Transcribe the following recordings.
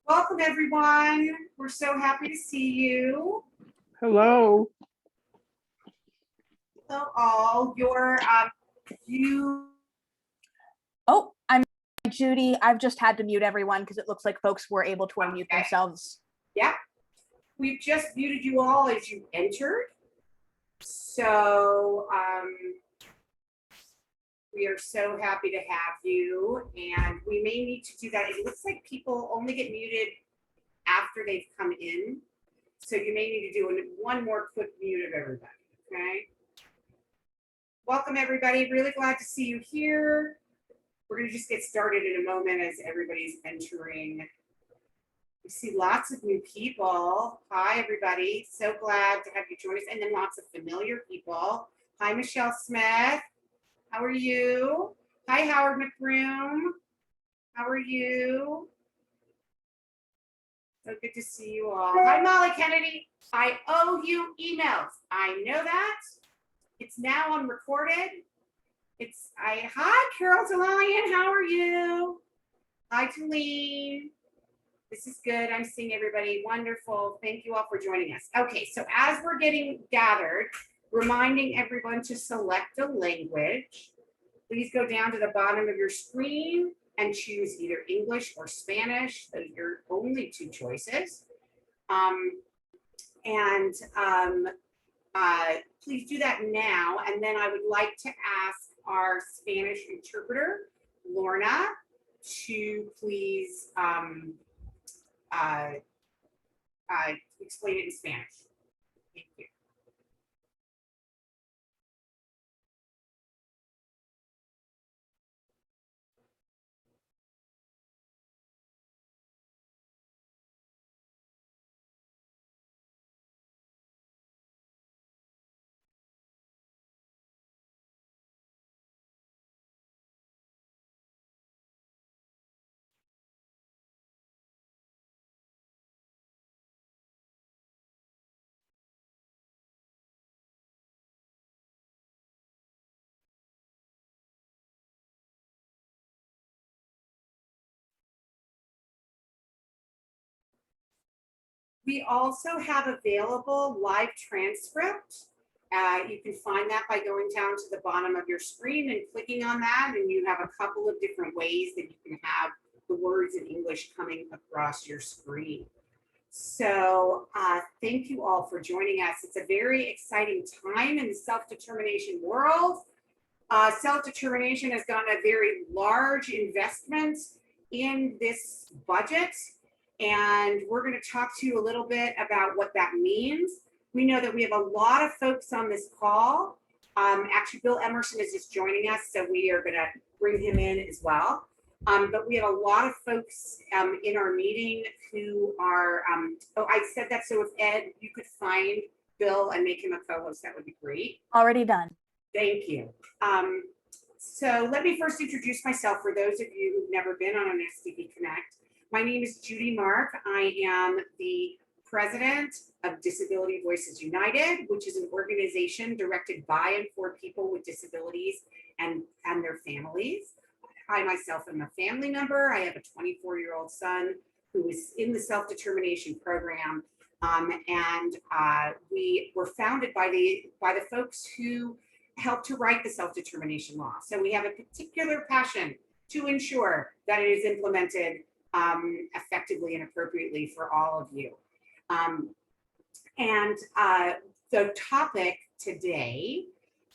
Welcome, everyone. We're so happy to see you. Hello. Hello, all. Oh, I'm Judy. I've just had to mute everyone because it looks like folks were able to unmute themselves. Yeah. We've just muted you all as you entered. So we are so happy to have you, and we may need to do that. It looks like people only get muted after they've come in. So you may need to do one more quick mute of everybody, okay? Welcome, everybody. Really glad to see you here. We're going to just get started in a moment as everybody's entering. We see lots of new people. Hi, everybody. So glad to have you join us. And then lots of familiar people. Hi, Michelle Smith. How are you? Hi, Howard McBroom. How are you? So good to see you all. Hi, Molly Kennedy. I owe you emails. I know that. It's now unrecorded. Hi, Carol Talian. How are you? Hi, Talene. This is good. I'm seeing everybody. Wonderful. Thank you all for joining us. Okay, so as we're getting gathered, reminding everyone to select a language. Please go down to the bottom of your screen and choose either English or Spanish. Those are your only two choices. Please do that now. And then I would like to ask our Spanish interpreter, Lorna, to please explain it in Spanish. Thank you. We also have available live transcript. You can find that by going down to the bottom of your screen and clicking on that, and you have a couple of different ways that you can have the words in English coming across your screen. So thank you all for joining us. It's a very exciting time in the self-determination world. Self-determination has gotten a very large investment in this budget. And we're going to talk to you a little bit about what that means. We know that we have a lot of folks on this call. Actually, Bill Emerson is just joining us, so we are going to bring him in as well. But we have a lot of folks in our meeting who are, oh, I said that, so if Ed, you could find Bill and make him a co-host, that would be great. Already done. Thank you. So let me first introduce myself for those of you who've never been on an SDP Connect. My name is Judy Mark. I am the president of Disability Voices United, which is an organization directed by and for people with disabilities and their families. I myself am a family member. I have a 24-year-old son who is in the self-determination program. We were founded by the folks who helped to write the self-determination law. So we have a particular passion to ensure that it is implemented effectively and appropriately for all of you. The topic today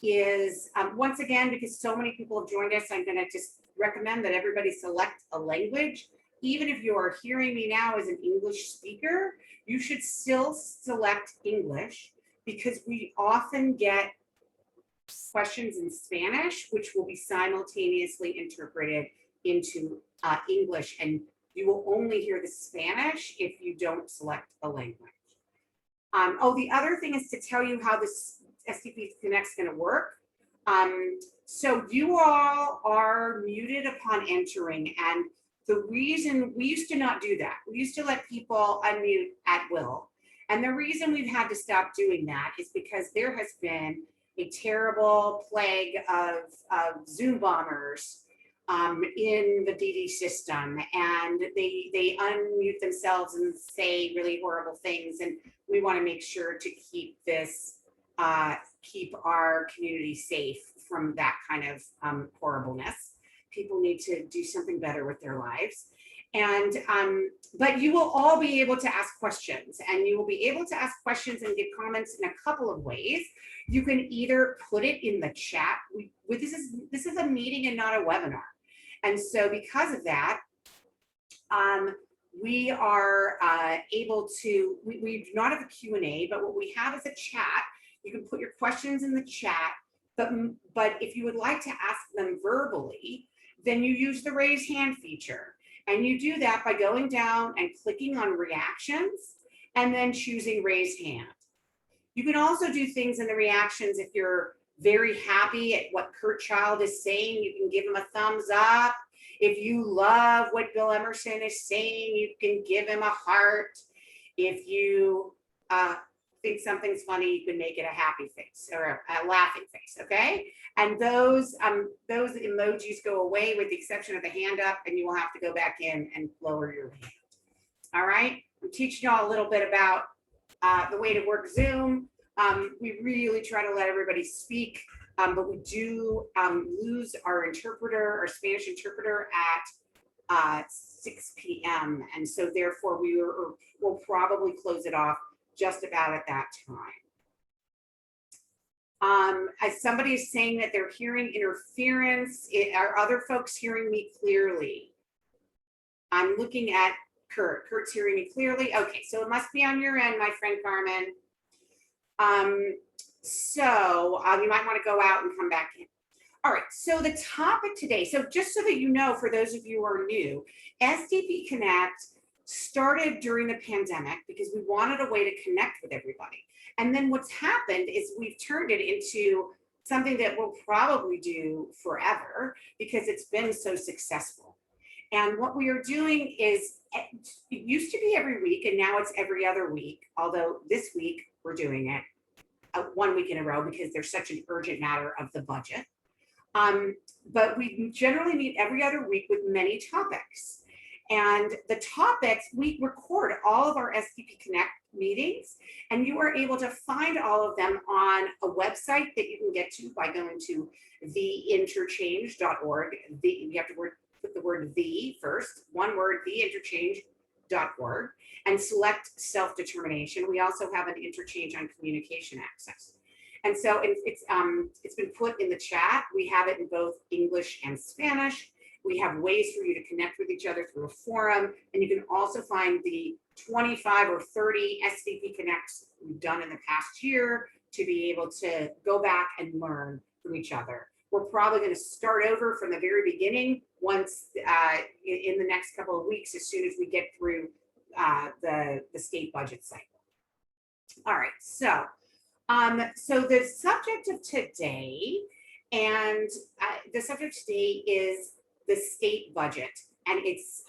is, once again, because so many people have joined us, I'm going to just recommend that everybody select a language. Even if you are hearing me now as an English speaker, you should still select English, because we often get questions in Spanish, which will be simultaneously interpreted into English, and you will only hear the Spanish if you don't select a language. The other thing is to tell you how this SDP Connect is going to work. So you all are muted upon entering, and the reason we used to not do that, we used to let people unmute at will. And the reason we've had to stop doing that is because there has been a terrible plague of Zoom bombers in the DD system, and they unmute themselves and say really horrible things. And we want to make sure to keep this, keep our community safe from that kind of horribleness. People need to do something better with their lives. And but you will all be able to ask questions, and you will be able to ask questions and give comments in a couple of ways. You can either put it in the chat. This is a meeting and not a webinar. And so because of that, we are able to, we do not have a Q&A, but what we have is a chat. You can put your questions in the chat, but if you would like to ask them verbally, then you use the raise hand feature. And you do that by going down and clicking on reactions and then choosing raise hand. You can also do things in the reactions if you're very happy at what Kurt Child is saying, you can give him a thumbs up. If you love what Bill Emerson is saying, you can give him a heart. If you think something's funny, you can make it a happy face or a laughing face, okay? And those emojis go away with the exception of the hand up, and you will have to go back in and lower your hand. All right, I'm teaching y'all a little bit about the way to work Zoom. We really try to let everybody speak, but we do lose our interpreter, our Spanish interpreter at 6 p.m. And so therefore we'll probably close it off just about at that time. As somebody is saying that they're hearing interference, are other folks hearing me clearly? I'm looking at Kurt. Kurt's hearing me clearly. Okay, so it must be on your end, my friend Carmen. You might want to go out and come back in. All right, so the topic today, so just so that you know, for those of you who are new, SDP Connect started during the pandemic because we wanted a way to connect with everybody. And then what's happened is we've turned it into something that we'll probably do forever because it's been so successful. And what we are doing is, it used to be every week and now it's every other week, although this week we're doing it 1 week in a row because there's such an urgent matter of the budget. But we generally meet every other week with many topics. And the topics, we record all of our SDP Connect meetings, and you are able to find all of them on a website that you can get to by going to theinterchange.org. You have to put the word the first, one word, theinterchange.org, and select self-determination. We also have an interchange on communication access. And so it's been put in the chat. We have it in both English and Spanish. We have ways for you to connect with each other through a forum. And you can also find the 25 or 30 SDP Connects we've done in the past year to be able to go back and learn from each other. We're probably going to start over from the very beginning once in the next couple of weeks, as soon as we get through the state budget cycle. All right, so the subject of today, the subject today is the state budget and its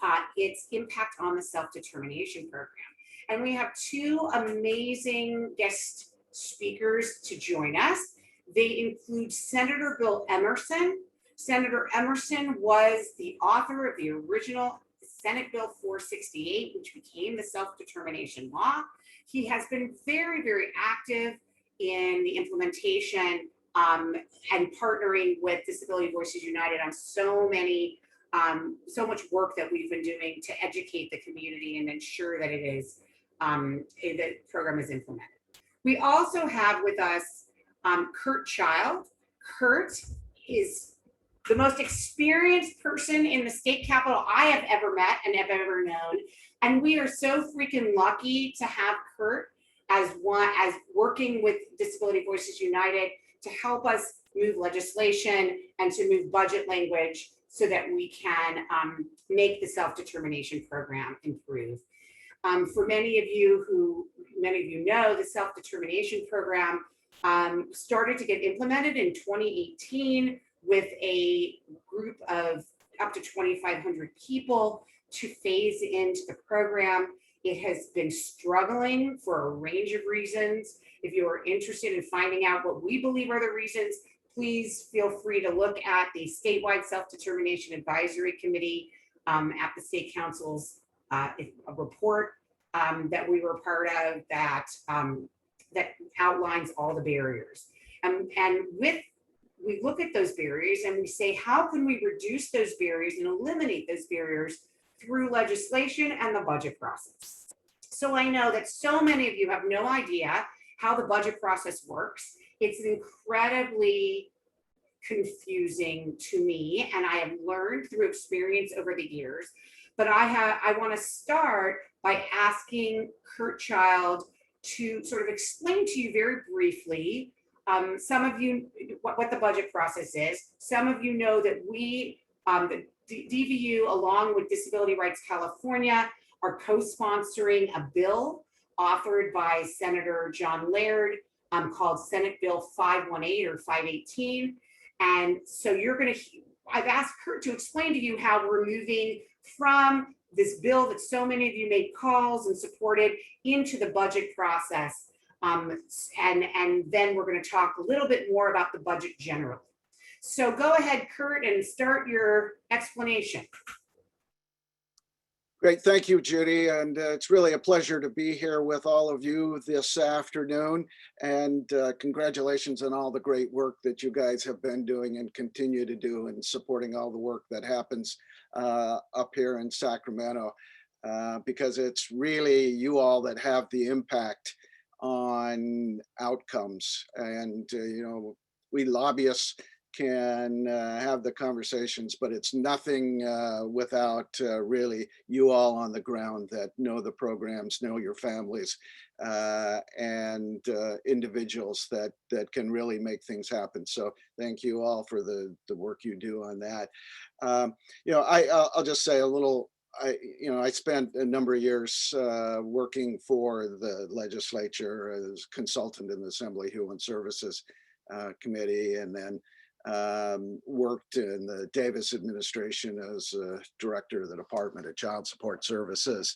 impact on the self-determination program. And we have two amazing guest speakers to join us. They include Senator Bill Emerson. Senator Emerson was the author of the original Senate Bill 468, which became the self-determination law. He has been very, very active in the implementation and partnering with Disability Voices United on so much work that we've been doing to educate the community and ensure that the program is implemented. We also have with us Kurt Child. Kurt is the most experienced person in the state capitol I have ever met and have ever known. And we are so freaking lucky to have Kurt as working with Disability Voices United to help us move legislation and to move budget language so that we can make the self-determination program improve. For many of you know, the self-determination program started to get implemented in 2018 with a group of up to 2,500 people to phase into the program. It has been struggling for a range of reasons. If you are interested in finding out what we believe are the reasons, please feel free to look at the statewide self-determination advisory committee at the state council's a report that we were part of that that outlines all the barriers. And we look at those barriers and we say, how can we reduce those barriers and eliminate those barriers through legislation and the budget process? So I know that so many of you have no idea how the budget process works. It's incredibly confusing to me, and I have learned through experience over the years. But I want to start by asking Kurt Child to sort of explain to you very briefly, some of you, what the budget process is. Some of you know that we, the DVU, along with Disability Rights California, are co-sponsoring a bill authored by Senator John Laird called Senate Bill 518 or 518. And so I've asked Kurt to explain to you how we're moving from this bill that so many of you made calls and supported into the budget process. And then we're going to talk a little bit more about the budget generally. So go ahead, Kurt, and start your explanation. Great, thank you, Judy. And it's really a pleasure to be here with all of you this afternoon. And congratulations on all the great work that you guys have been doing and continue to do in supporting all the work that happens up here in Sacramento, because it's really you all that have the impact on outcomes. And, we lobbyists can have the conversations, but it's nothing without really you all on the ground that know the programs, know your families, and individuals that can really make things happen. So thank you all for the work you do on that. I'll just say a little. I spent a number of years working for the legislature as consultant in the Assembly Human Services Committee, and then worked in the Davis administration as director of the Department of Child Support Services,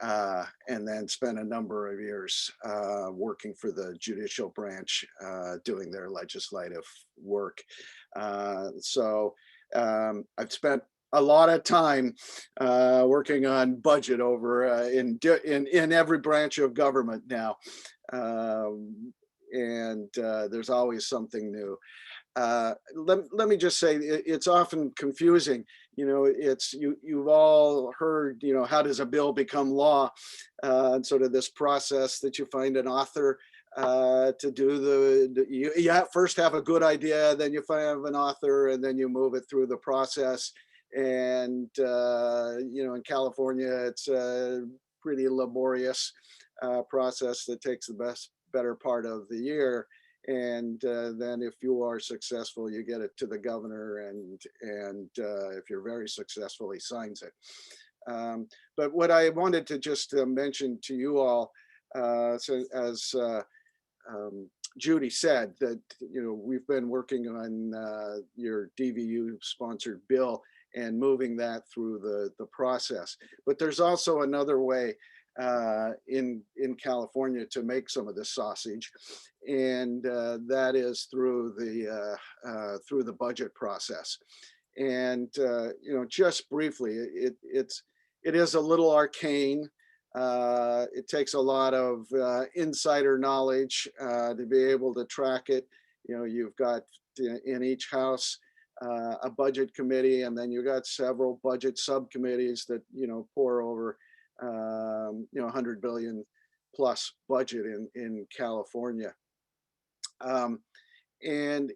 and then spent a number of years working for the judicial branch, doing their legislative work. So I've spent a lot of time working on budget over in every branch of government now, and there's always something new. Let me just say, it's often confusing. You've all heard, how does a bill become law? And sort of this process that you find an author to do you first have a good idea, then you find an author, and then you move it through the process. And in California, it's a pretty laborious process that takes the better part of the year. And then if you are successful, you get it to the governor, and if you're very successful, he signs it. But what I wanted to just mention to you all, so as Judy said, that we've been working on your DVU sponsored bill and moving that through the process. But there's also another way in California to make some of this sausage, and that is through the budget process. And just briefly, it is a little arcane. It takes a lot of insider knowledge to be able to track it. You've got in each house a budget committee, and then you've got several budget subcommittees that pour over 100 billion plus budget in California. And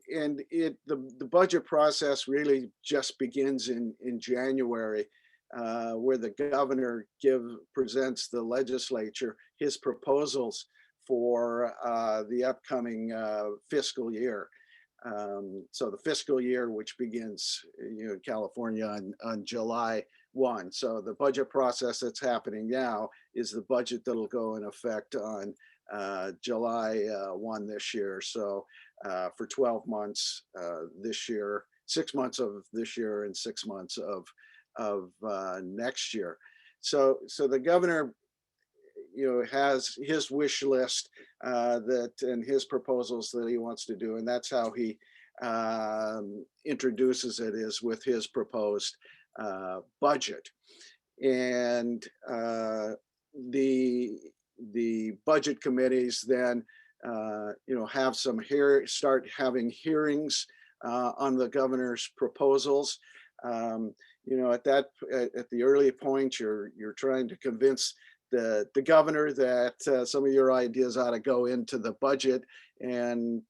the budget process really just begins in January, where the governor presents the legislature his proposals for the upcoming fiscal year. So the fiscal year, which begins in California on July 1. So the budget process that's happening now is the budget that'll go in effect on July 1 this year. So for 12 months this year, 6 months of this year and 6 months of next year. So the governor has his wish list and his proposals that he wants to do, and that's how he introduces it is with his proposed budget. And the budget committees then have start having hearings on the governor's proposals. At the early point, you're trying to convince the governor that some of your ideas ought to go into the budget, and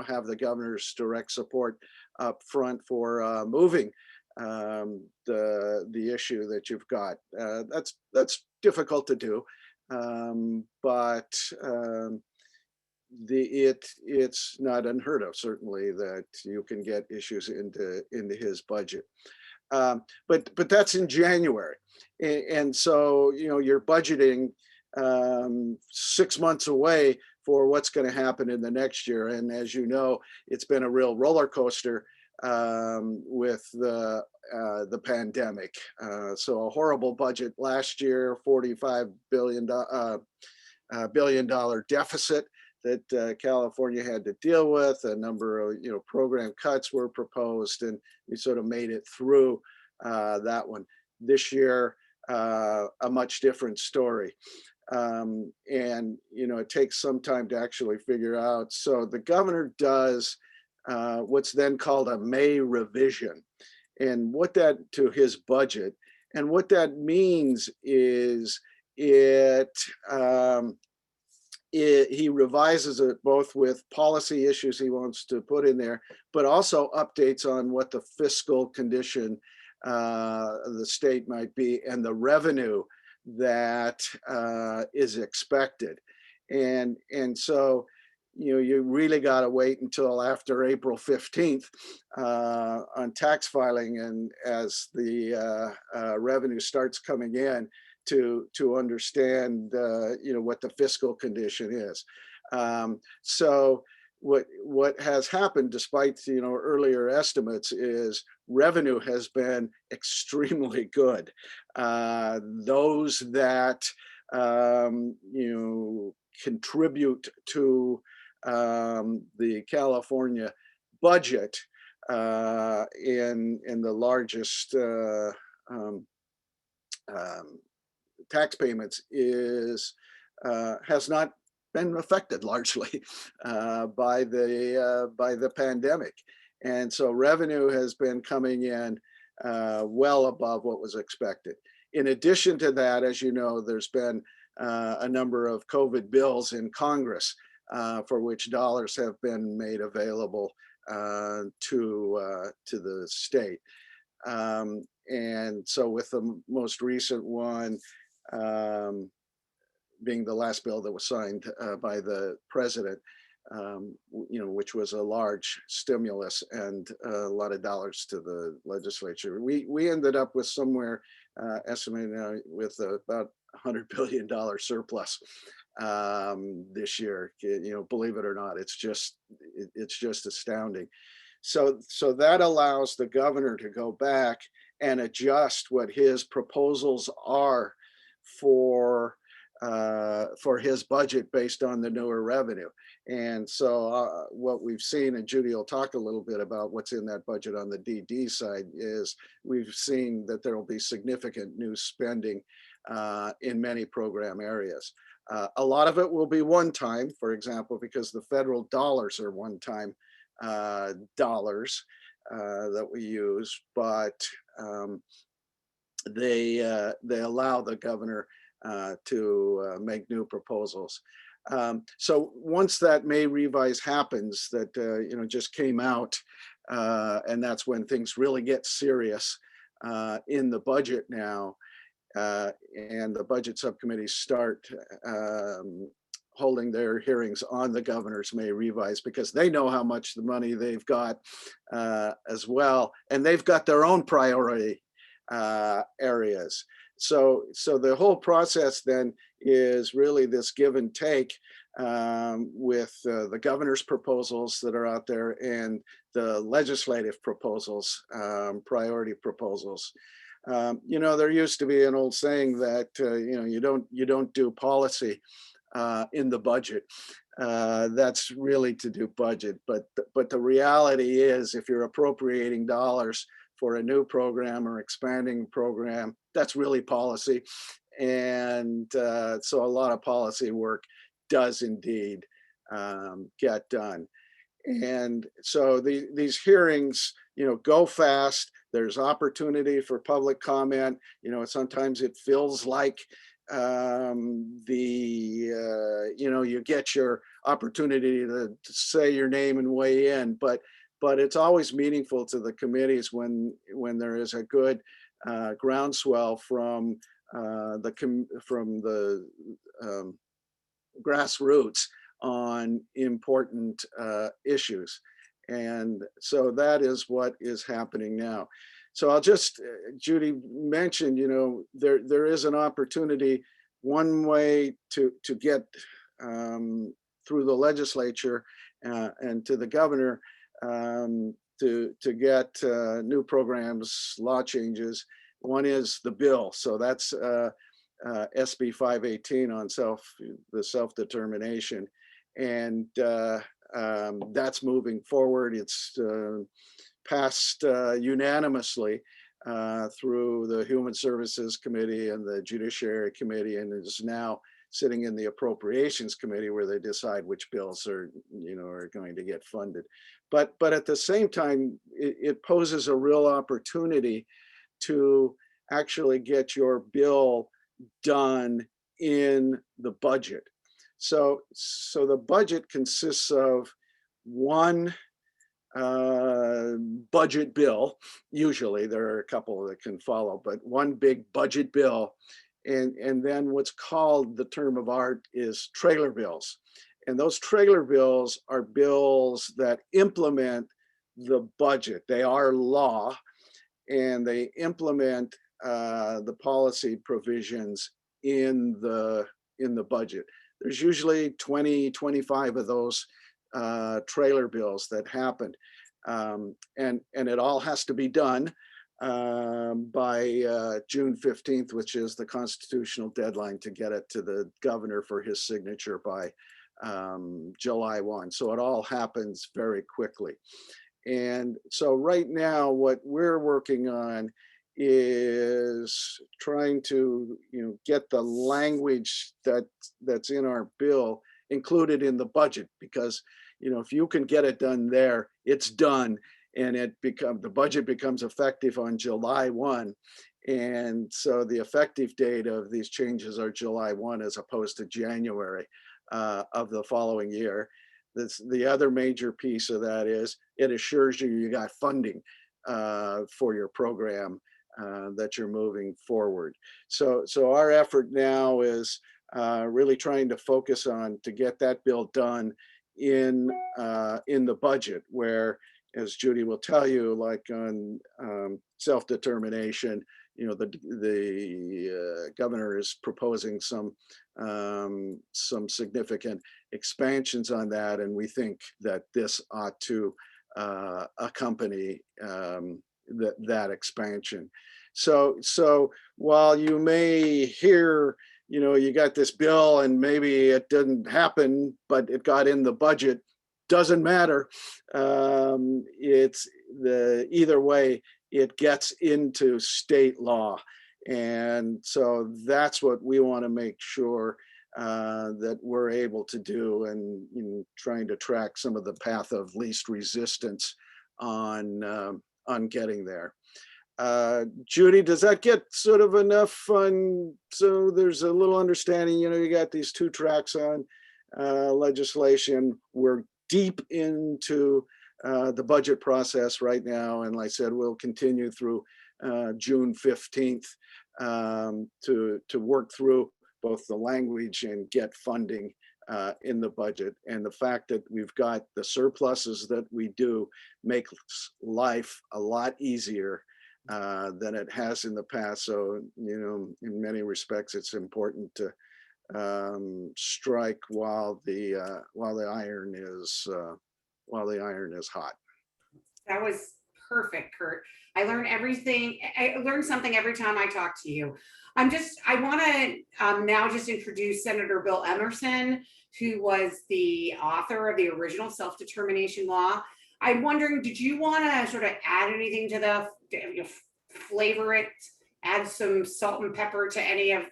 have the governor's direct support up front for moving the issue that you've got. That's difficult to do, but it's not unheard of, certainly, that you can get issues into his budget. But that's in January, and so you're budgeting 6 months away for what's going to happen in the next year. And as you know, it's been a real roller coaster with the pandemic. So a horrible budget last year, $45 billion deficit that California had to deal with. A number of program cuts were proposed, and we sort of made it through that one. This year, a much different story. And it takes some time to actually figure out. So the governor does what's then called a May revision, and what that to his budget. And what that means is he revises it both with policy issues he wants to put in there, but also updates on what the fiscal condition of the state might be and the revenue that is expected. And so you really got to wait until after April 15th on tax filing, and as the revenue starts coming in, to understand what the fiscal condition is. So what has happened, despite earlier estimates, is revenue has been extremely good. Those that contribute to the California budget in the largest tax payments has not been affected largely by the pandemic, and so revenue has been coming in well above what was expected. In addition to that, as you know, there's been a number of COVID bills in Congress for which dollars have been made available to the state. And so with the most recent one being the last bill that was signed by the president, which was a large stimulus and a lot of dollars to the legislature. We ended up with somewhere estimated with about $100 billion surplus this year. Believe it or not, it's just astounding. So that allows the governor to go back and adjust what his proposals are for his budget based on the newer revenue. And so what we've seen, and Judy will talk a little bit about what's in that budget on the DD side, is we've seen that there will be significant new spending in many program areas. A lot of it will be one time, for example, because the federal dollars are one-time dollars that we use, but they allow the governor to make new proposals. So once that May revise happens, that just came out, and that's when things really get serious in the budget now, and the budget subcommittees start holding their hearings on the governor's May revise, because they know how much the money they've got as well, and they've got their own priority areas. So the whole process then is really this give and take with the governor's proposals that are out there and the legislative proposals, priority proposals. There used to be an old saying that you don't do policy in the budget. that's really to do budget. But the reality is, if you're appropriating dollars for a new program or expanding program, that's really policy. And so a lot of policy work does indeed get done. And so these hearings, go fast. There's opportunity for public comment. Sometimes it feels like you get your opportunity to say your name and weigh in, but it's always meaningful to the committees when there is a good groundswell from the grassroots on important issues. And so that is what is happening now. So I'll just, Judy mentioned, there is an opportunity, one way to get through the legislature and to the governor to get new programs, law changes. One is the bill. So that's SB 518 on the self-determination. And that's moving forward. It's passed unanimously through the Human Services Committee and the Judiciary Committee, and is now sitting in the Appropriations Committee, where they decide which bills are going to get funded. But at the same time, it poses a real opportunity to actually get your bill done in the budget. So the budget consists of one budget bill. Usually there are a couple that can follow, but one big budget bill. And then what's called, the term of art is trailer bills. And those trailer bills are bills that implement the budget. They are law, and they implement the policy provisions in the budget. There's usually 20, 25 of those trailer bills that happen. And it all has to be done by June 15th, which is the constitutional deadline to get it to the governor for his signature by July 1. So it all happens very quickly. And so right now, what we're working on is trying to get the language that's in our bill included in the budget, because if you can get it done there, it's done, and the budget becomes effective on July 1. And so the effective date of these changes are July 1 as opposed to January of the following year. The other major piece of that is it assures you got funding for your program that you're moving forward. So our effort now is really trying to focus on to get that bill done in the budget, where, as Judy will tell you, like on self-determination, the governor is proposing some significant expansions on that, and we think that this ought to accompany that expansion. So while you may hear, you got this bill and maybe it didn't happen, but it got in the budget, doesn't matter. Either way, it gets into state law. And so that's what we want to make sure that we're able to do, and trying to track some of the path of least resistance on getting there. Judy, does that get sort of enough fun? So there's a little understanding, you got these two tracks on legislation. We're deep into the budget process right now. And like I said, we'll continue through June 15th to work through both the language and get funding in the budget. And the fact that we've got the surpluses that we do makes life a lot easier than it has in the past. So, in many respects, it's important to strike while the iron is hot. That was perfect, Kurt. I learn everything. I learn something every time I talk to you. I want to now just introduce Senator Bill Emerson, who was the author of the original self-determination law. I'm wondering, did you want to sort of add anything to the, flavor it, add some salt and pepper to any of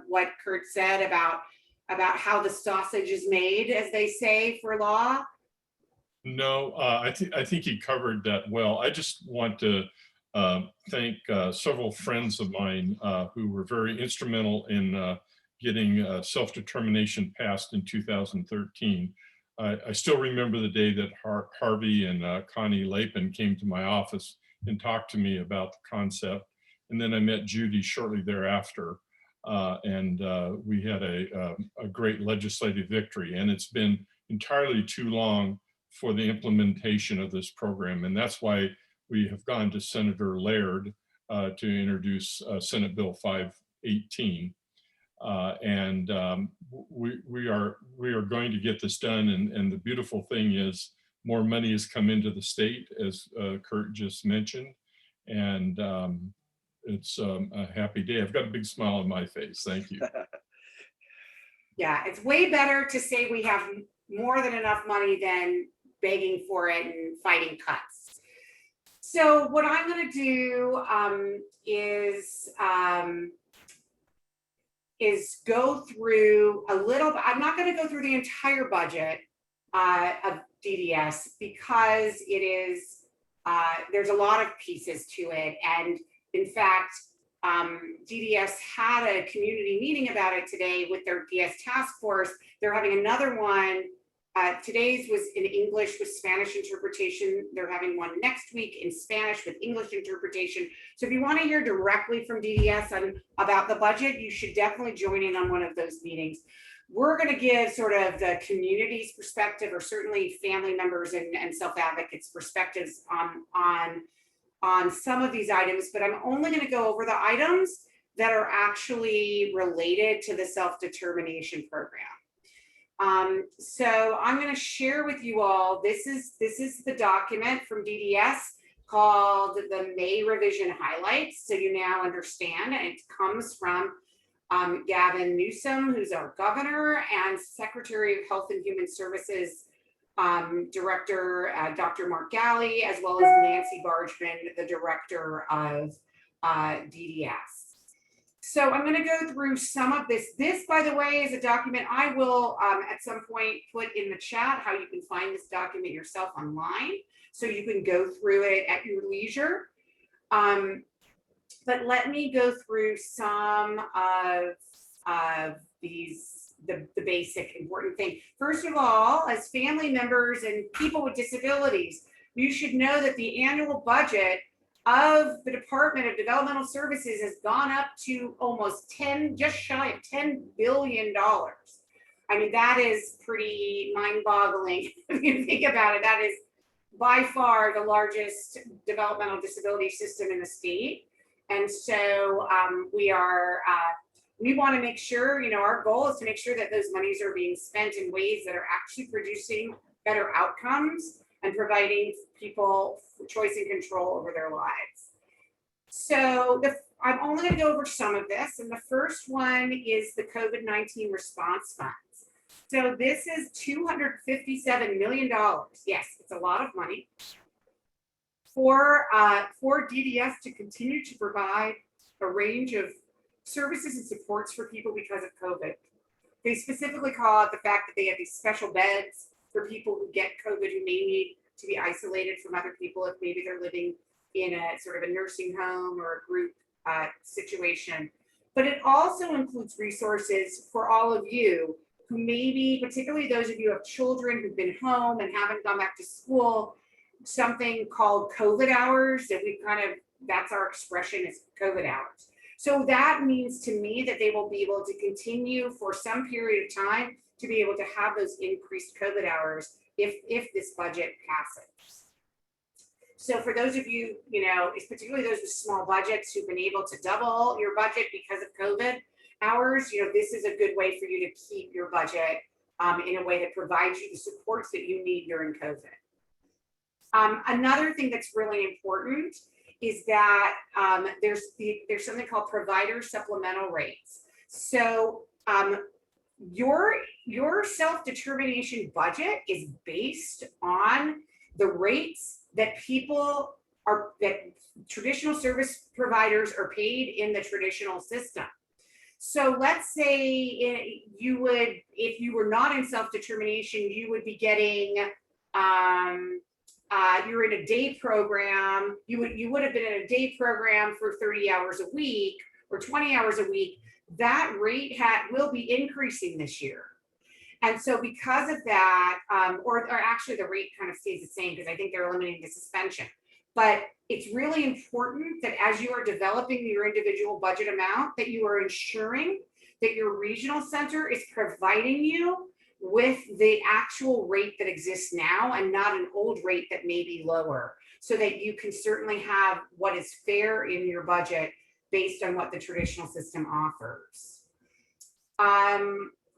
what Kurt said about how the sausage is made, as they say, for law? No, I think he covered that well. I just want to thank several friends of mine who were very instrumental in getting self-determination passed in 2013. I still remember the day that Harvey and Connie Lapin came to my office and talked to me about the concept. And then I met Judy shortly thereafter. And we had a great legislative victory. And it's been entirely too long for the implementation of this program. And that's why we have gone to Senator Laird to introduce Senate Bill 518. We are going to get this done. And the beautiful thing is more money has come into the state, as Kurt just mentioned. And it's a happy day. I've got a big smile on my face. Thank you. Yeah, it's way better to say we have more than enough money than begging for it and fighting cuts. So what I'm going to do is go through a little. I'm not going to go through the entire budget of DDS because it is there's a lot of pieces to it, and in fact, DDS had a community meeting about it today with their DS task force. They're having another one. Today's was in English with Spanish interpretation. They're having one next week in Spanish with English interpretation. So if you want to hear directly from DDS about the budget, you should definitely join in on one of those meetings. We're going to give sort of the community's perspective, or certainly family members and self-advocates' perspectives on some of these items, but I'm only going to go over the items that are actually related to the self-determination program. So I'm going to share with you all, this is the document from DDS called the May revision highlights. So you now understand, and it comes from Gavin Newsom, who's our governor, and Secretary of Health and Human Services Director, Dr. Mark Galley, as well as Nancy Bargman, the director of DDS. So I'm going to go through some of this. This, by the way, is a document I will at some point put in the chat how you can find this document yourself online, so you can go through it at your leisure. But let me go through some of these, the basic important thing. First of all, as family members and people with disabilities, you should know that the annual budget of the Department of Developmental Services has gone up to almost just shy of $10 billion. I mean, that is pretty mind-boggling if you think about it. That is by far the largest developmental disability system in the state. And so we want to make sure, our goal is to make sure that those monies are being spent in ways that are actually producing better outcomes and providing people choice and control over their lives. So I'm only going to go over some of this. And the first one is the COVID-19 response funds. So this is $257 million. Yes, it's a lot of money for DDS to continue to provide a range of services and supports for people because of COVID. They specifically call out the fact that they have these special beds for people who get COVID who may need to be isolated from other people if maybe they're living in a sort of a nursing home or a group situation. But it also includes resources for all of you who maybe, particularly those of you who have children who've been home and haven't gone back to school, something called COVID hours that that's our expression, is COVID hours. So that means to me that they will be able to continue for some period of time to be able to have those increased COVID hours if this budget passes. So for those of you, particularly those with small budgets who've been able to double your budget because of COVID hours, this is a good way for you to keep your budget in a way that provides you the supports that you need during COVID. Another thing that's really important is that there's something called provider supplemental rates. So your self-determination budget is based on the rates that that traditional service providers are paid in the traditional system. So let's say if you were not in self-determination, you would be getting, you're in a day program, you would have been in a day program for 30 hours a week or 20 hours a week. That rate will be increasing this year. And so because of that, or actually the rate kind of stays the same because I think they're eliminating the suspension. But it's really important that as you are developing your individual budget amount, that you are ensuring that your regional center is providing you with the actual rate that exists now and not an old rate that may be lower, so that you can certainly have what is fair in your budget based on what the traditional system offers.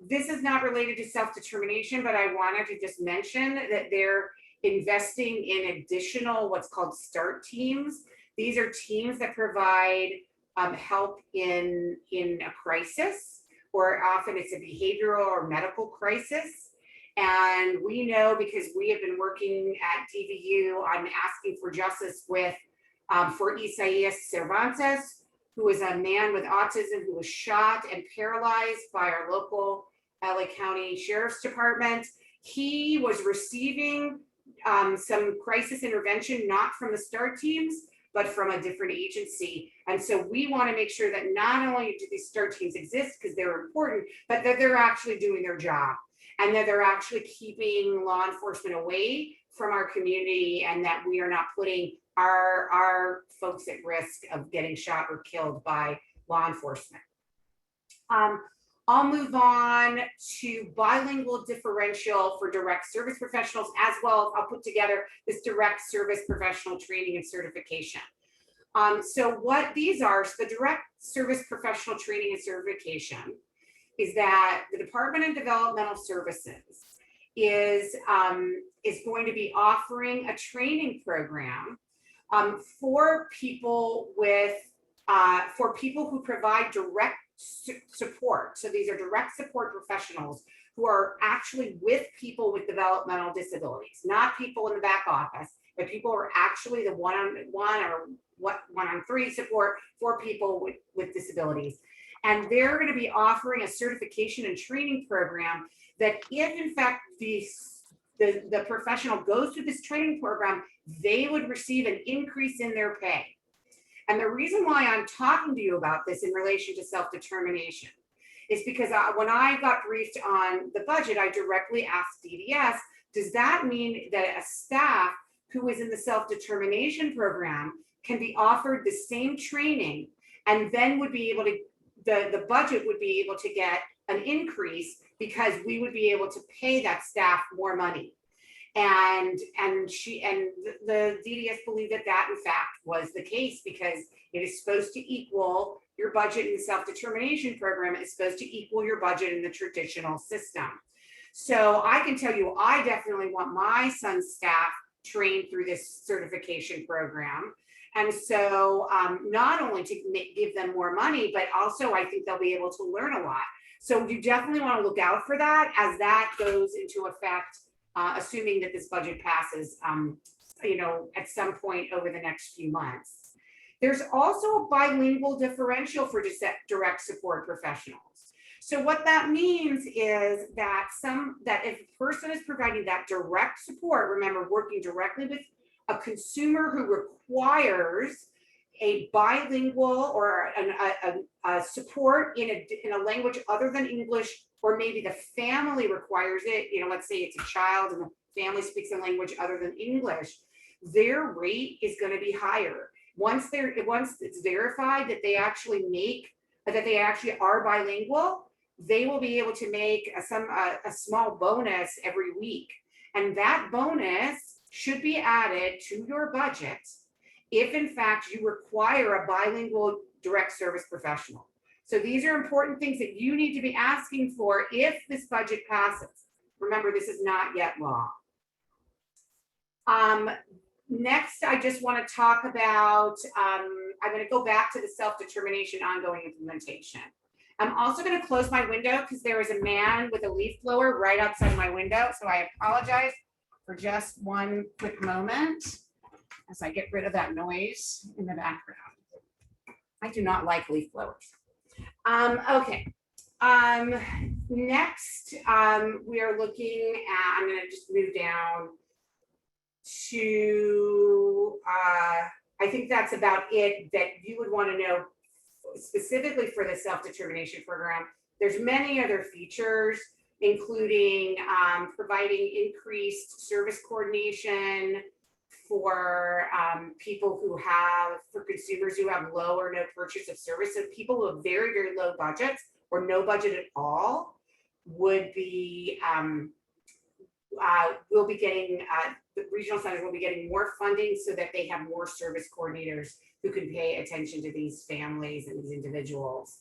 This is not related to self-determination, but I wanted to just mention that they're investing in additional what's called START teams. These are teams that provide help in a crisis, or often it's a behavioral or medical crisis. And we know, because we have been working at DVU on asking for justice with for Isaias Cervantes, who is a man with autism who was shot and paralyzed by our local LA County Sheriff's Department. He was receiving some crisis intervention, not from the START teams, but from a different agency. And so we want to make sure that not only do these START teams exist because they're important, but that they're actually doing their job and that they're actually keeping law enforcement away from our community, and that we are not putting our folks at risk of getting shot or killed by law enforcement. I'll move on to bilingual differential for direct service professionals, as well as I'll put together this direct service professional training and certification. So what these are, so the direct service professional training and certification is that the Department of Developmental Services is going to be offering a training program for people who provide direct support. So these are direct support professionals who are actually with people with developmental disabilities, not people in the back office, but people who are actually the one-on-one or one-on-three support for people with disabilities. And they're going to be offering a certification and training program that if in fact the professional goes through this training program, they would receive an increase in their pay. And the reason why I'm talking to you about this in relation to self-determination is because when I got briefed on the budget, I directly asked DDS, does that mean that a staff who is in the self-determination program can be offered the same training and then would be able to, the budget would be able to get an increase because we would be able to pay that staff more money? And the DDS believed that in fact was the case, because it is supposed to equal your budget in the self-determination program. It's supposed to equal your budget in the traditional system. So I can tell you, I definitely want my son's staff trained through this certification program. And so not only to give them more money, but also I think they'll be able to learn a lot. So you definitely want to look out for that as that goes into effect, assuming that this budget passes, at some point over the next few months. There's also a bilingual differential for direct support professionals. So what that means is that if a person is providing that direct support, remember, working directly with a consumer who requires a bilingual or a support in a language other than English, or maybe the family requires it, let's say it's a child and the family speaks a language other than English, their rate is going to be higher. Once it's verified that they actually are bilingual, they will be able to make a small bonus every week. And that bonus should be added to your budget if in fact you require a bilingual direct service professional. So these are important things that you need to be asking for if this budget passes. Remember, this is not yet law. Next, I just want to talk about, I'm going to go back to the self-determination ongoing implementation. I'm also going to close my window because there is a man with a leaf blower right outside my window. So I apologize for just one quick moment as I get rid of that noise in the background. I do not like leaf blowers. Okay. Next, we are looking at, I'm going to just move down to, I think that's about it that you would want to know specifically for the self-determination program. There's many other features, including providing increased service coordination for people who have, for consumers who have low or no purchase of service. So people who have very, very low budgets or no budget at all would be, will be getting, the regional centers will be getting more funding so that they have more service coordinators who can pay attention to these families and these individuals.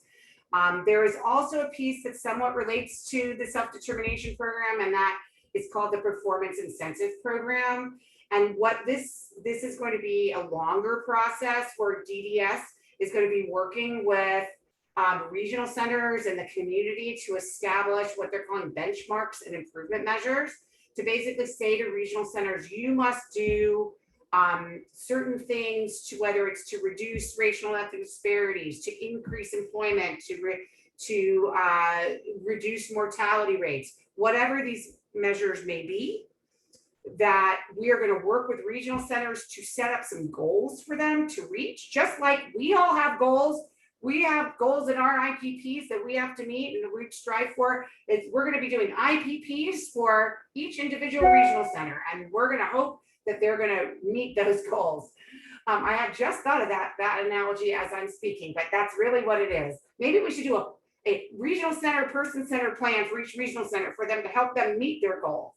There is also a piece that somewhat relates to the self-determination program, and that is called the performance incentive program. And what this is going to be a longer process where DDS is going to be working with regional centers and the community to establish what they're calling benchmarks and improvement measures, to basically say to regional centers, you must do certain things, to whether it's to reduce racial and ethnic disparities, to increase employment, to reduce mortality rates, whatever these measures may be, that we are going to work with regional centers to set up some goals for them to reach, just like we all have goals. We have goals in our IPPs that we have to meet and we strive for. We're going to be doing IPPs for each individual regional center, and we're going to hope that they're going to meet those goals. I have just thought of that analogy as I'm speaking, but that's really what it is. Maybe we should do a regional center, person-centered plan for each regional center for them to help them meet their goal.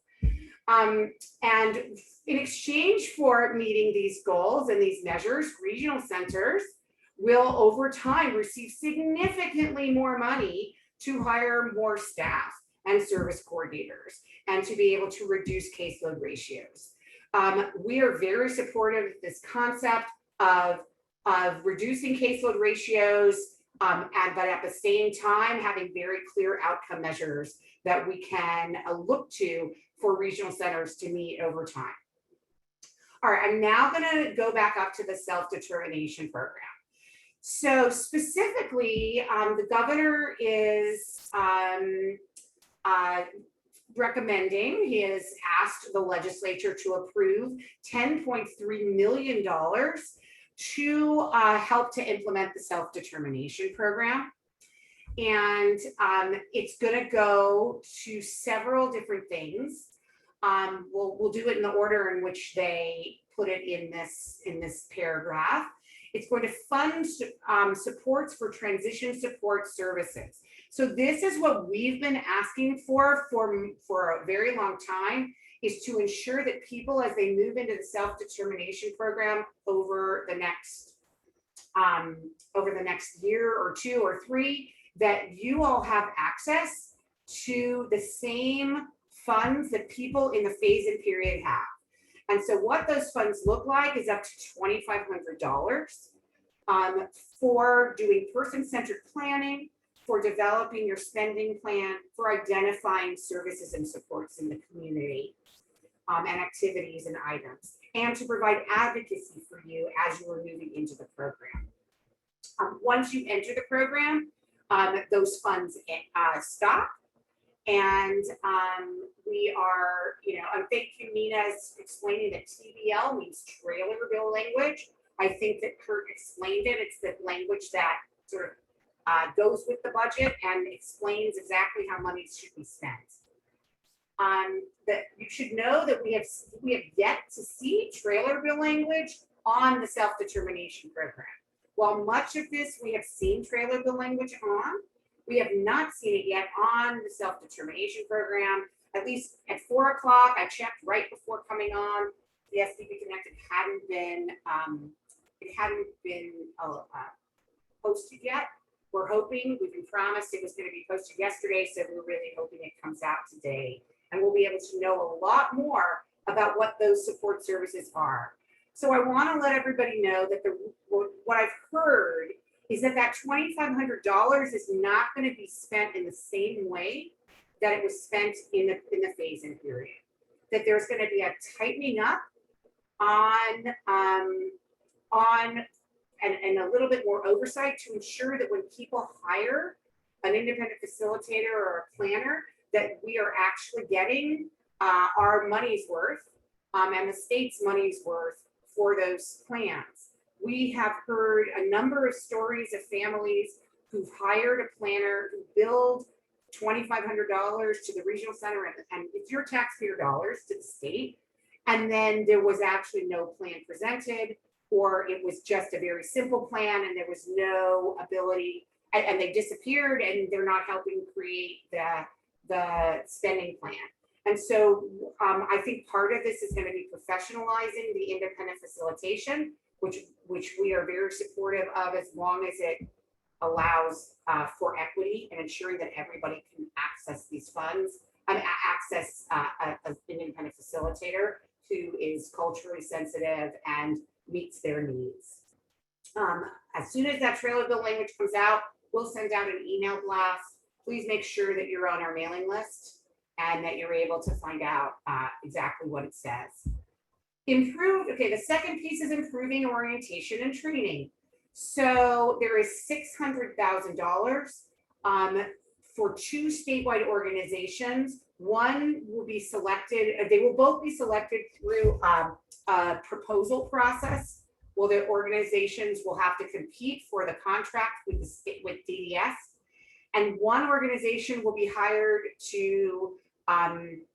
And in exchange for meeting these goals and these measures, regional centers will over time receive significantly more money to hire more staff and service coordinators and to be able to reduce caseload ratios. We are very supportive of this concept of reducing caseload ratios, but at the same time having very clear outcome measures that we can look to for regional centers to meet over time. All right, I'm now going to go back up to the self-determination program. So specifically, the governor is recommending, he has asked the legislature to approve $10.3 million to help to implement the self-determination program. And it's going to go to several different things. We'll do it in the order in which they put it in this paragraph. It's going to fund supports for transition support services. So this is what we've been asking for a very long time, is to ensure that people, as they move into the self-determination program over the next year or two or three, that you all have access to the same funds that people in the phase-in period have. And so what those funds look like is up to $2,500 for doing person-centered planning, for developing your spending plan, for identifying services and supports in the community and activities and items, and to provide advocacy for you as you are moving into the program. Once you enter the program, those funds stop. And we are, thank you, Nina's explaining that TBL means trailer bill language. I think that Kurt explained it. It's the language that sort of goes with the budget and explains exactly how money should be spent. That you should know that we have yet to see trailer bill language on the self-determination program. While much of this we have seen trailer bill language on, we have not seen it yet on the self-determination program. At least at 4 o'clock, I checked right before coming on. The SDP Connect hadn't been posted yet. We're hoping, we've been promised it was going to be posted yesterday, so we're really hoping it comes out today. And we'll be able to know a lot more about what those support services are. So I want to let everybody know that what I've heard is that that $2,500 is not going to be spent in the same way that it was spent in the phase-in period. That there's going to be a tightening up on and a little bit more oversight to ensure that when people hire an independent facilitator or a planner, that we are actually getting our money's worth and the state's money's worth for those plans. We have heard a number of stories of families who've hired a planner who billed $2,500 to the regional center, and it's your taxpayer dollars to the state. And then there was actually no plan presented, or it was just a very simple plan and there was no ability, and they disappeared and they're not helping create the spending plan. And so I think part of this is going to be professionalizing the independent facilitation, which we are very supportive of, as long as it allows for equity and ensuring that everybody can access these funds and access an independent facilitator who is culturally sensitive and meets their needs. As soon as that trailer bill language comes out, we'll send out an email blast. Please make sure that you're on our mailing list and that you're able to find out exactly what it says. Okay, the second piece is improving orientation and training. So there is $600,000 for two statewide organizations. One will be selected, they will both be selected through a proposal process. Well, the organizations will have to compete for the contract with the state, with DDS. And one organization will be hired to,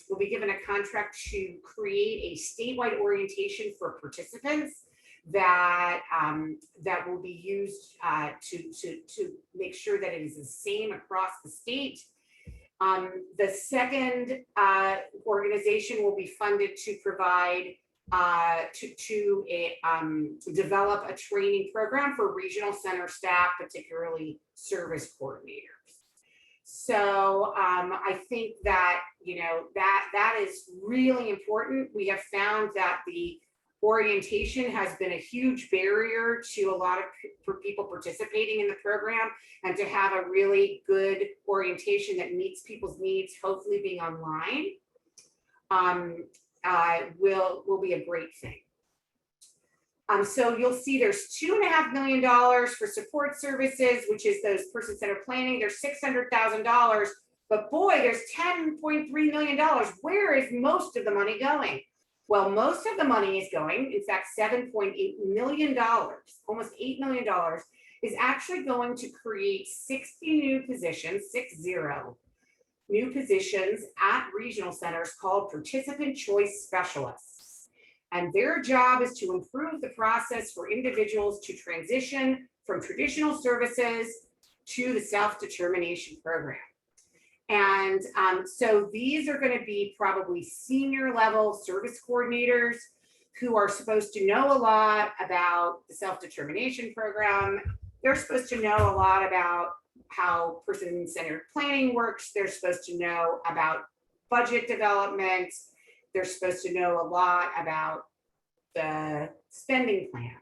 will be given a contract to create a statewide orientation for participants that that will be used to make sure that it is the same across the state. The second organization will be funded to provide to develop a training program for regional center staff, particularly service coordinators. So I think that, you know, that is really important. We have found that the orientation has been a huge barrier to a lot of people participating in the program, and to have a really good orientation that meets people's needs, hopefully being online, will be a great thing. So you'll see there's $2.5 million for support services, which is those person-centered planning. There's $600,000, but boy, there's $10.3 million. Where is most of the money going? Well, most of the money is going, in fact, $7.8 million, almost $8 million, is actually going to create 60 new positions, 60 new positions at regional centers called participant choice specialists. And their job is to improve the process for individuals to transition from traditional services to the self-determination program. And so these are going to be probably senior level service coordinators who are supposed to know a lot about the self-determination program. They're supposed to know a lot about how person-centered planning works. They're supposed to know about budget development. They're supposed to know a lot about the spending plan.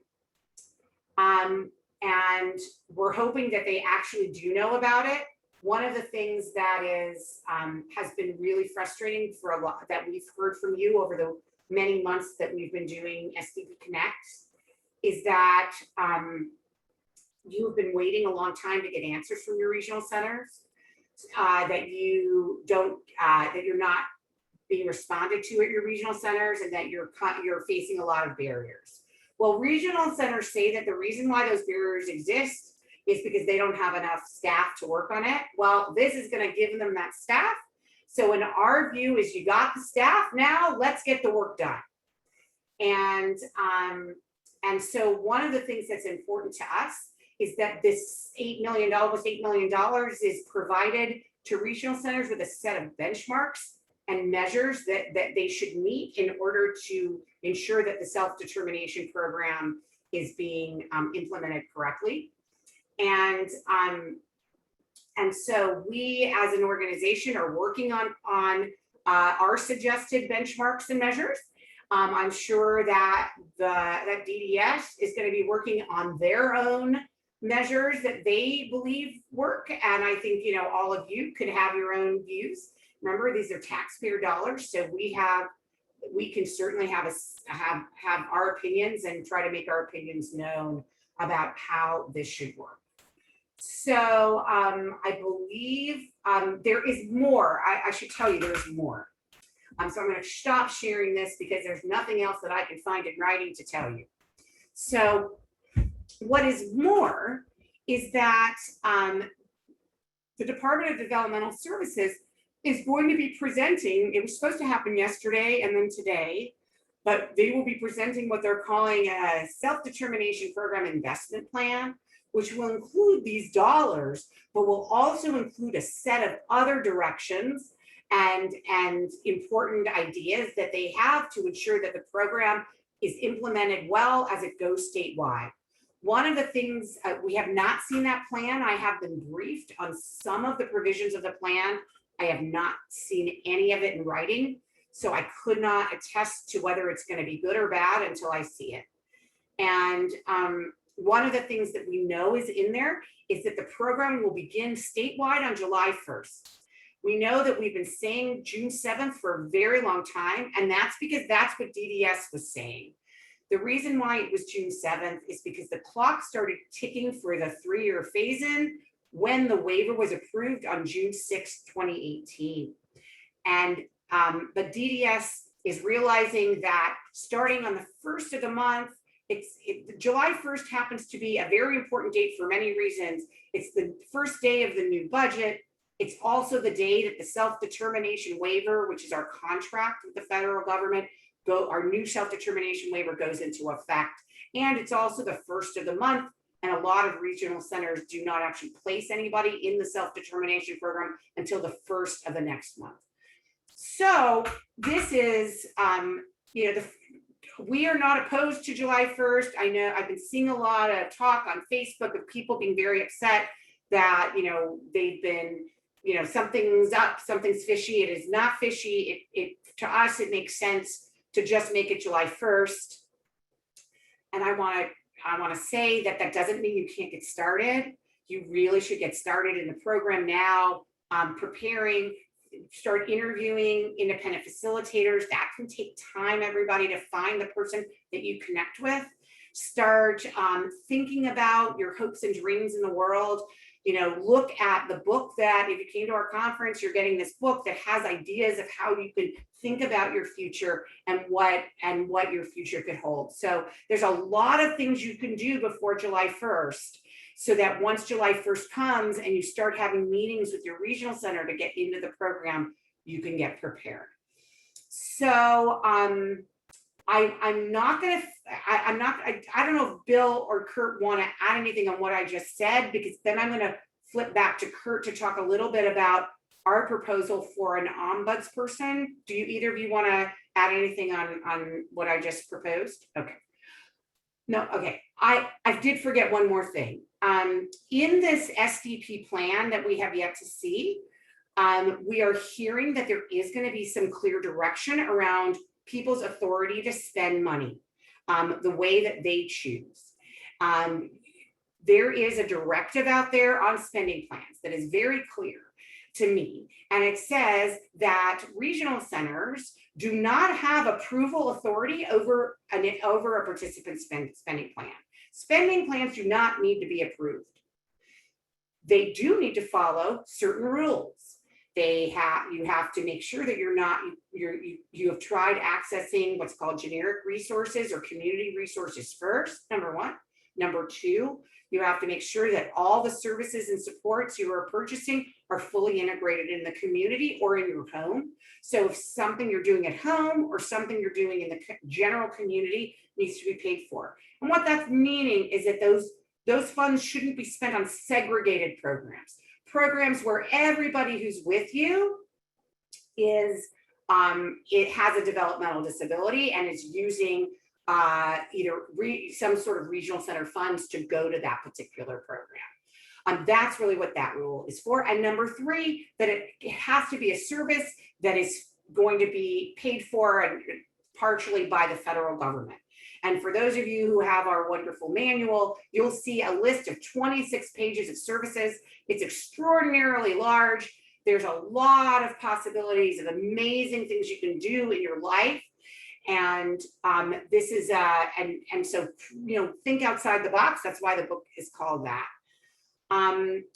And we're hoping that they actually do know about it. One of the things that is has been really frustrating for a lot that we've heard from you over the many months that we've been doing SDP Connect is that you have been waiting a long time to get answers from your regional centers, that you don't, that you're not being responded to at your regional centers, and that you're facing a lot of barriers. Well, regional centers say that the reason why those barriers exist is because they don't have enough staff to work on it. Well, this is going to give them that staff. So in our view is you got the staff, now let's get the work done. And so one of the things that's important to us is that this almost $8 million is provided to regional centers with a set of benchmarks and measures that they should meet in order to ensure that the self-determination program is being implemented correctly. And so we as an organization are working on our suggested benchmarks and measures. I'm sure that that DDS is going to be working on their own measures that they believe work. And I think, you know, all of you could have your own views. Remember, these are taxpayer dollars, so we can certainly have our opinions and try to make our opinions known about how this should work. So I believe there is more. I should tell you there is more. So I'm going to stop sharing this because there's nothing else that I can find in writing to tell you. So what is more is that the Department of Developmental Services is going to be presenting, it was supposed to happen yesterday and then today, but they will be presenting what they're calling a self-determination program investment plan, which will include these dollars, but will also include a set of other directions and important ideas that they have to ensure that the program is implemented well as it goes statewide. One of the things, we have not seen that plan. I have been briefed on some of the provisions of the plan. I have not seen any of it in writing, so I could not attest to whether it's going to be good or bad until I see it. And one of the things that we know is in there is that the program will begin statewide on July 1st. We know that we've been saying June 7th for a very long time, and that's because that's what DDS was saying. The reason why it was June 7th is because the clock started ticking for the 3-year phase-in when the waiver was approved on June 6, 2018. And but DDS is realizing that starting on the 1st of the month, July 1st happens to be a very important date for many reasons. It's the first day of the new budget. It's also the day that the self-determination waiver, which is our contract with the federal government, our new self-determination waiver goes into effect. And it's also the 1st of the month. And a lot of regional centers do not actually place anybody in the self-determination program until the 1st of the next month. So this is, you know, we are not opposed to July 1st. I know I've been seeing a lot of talk on Facebook of people being very upset that, you know, they've been, you know, something's up, something's fishy. It is not fishy. To us, it makes sense to just make it July 1st. And I want to say that doesn't mean you can't get started. You really should get started in the program now, preparing, start interviewing independent facilitators. That can take time, everybody, to find the person that you connect with. Start thinking about your hopes and dreams in the world. You know, look at the book that, if you came to our conference, you're getting this book that has ideas of how you can think about your future and what your future could hold. So there's a lot of things you can do before July 1st, so that once July 1st comes and you start having meetings with your regional center to get into the program, you can get prepared. So I don't know if Bill or Kurt want to add anything on what I just said, because then I'm going to flip back to Kurt to talk a little bit about our proposal for an ombudsperson. Do you either of you want to add anything on what I just proposed? Okay. No, okay. I did forget one more thing. In this SDP plan that we have yet to see, we are hearing that there is going to be some clear direction around people's authority to spend money the way that they choose. There is a directive out there on spending plans that is very clear to me, and it says that regional centers do not have approval authority over a participant spending plan. Spending plans do not need to be approved. They do need to follow certain rules. You have to make sure that you have tried accessing what's called generic resources or community resources first, number one. Number two, you have to make sure that all the services and supports you are purchasing are fully integrated in the community or in your home. So if something you're doing at home or something you're doing in the general community needs to be paid for. And what that's meaning is that those funds shouldn't be spent on segregated programs where everybody who's with you is, it has a developmental disability and is using either some sort of regional center funds to go to that particular program. That's really what that rule is for. And number three, that it has to be a service that is going to be paid for and partially by the federal government. And for those of you who have our wonderful manual, you'll see a list of 26 pages of services. It's extraordinarily large. There's a lot of possibilities of amazing things you can do in your life. And this is, and so, think outside the box. That's why the book is called that.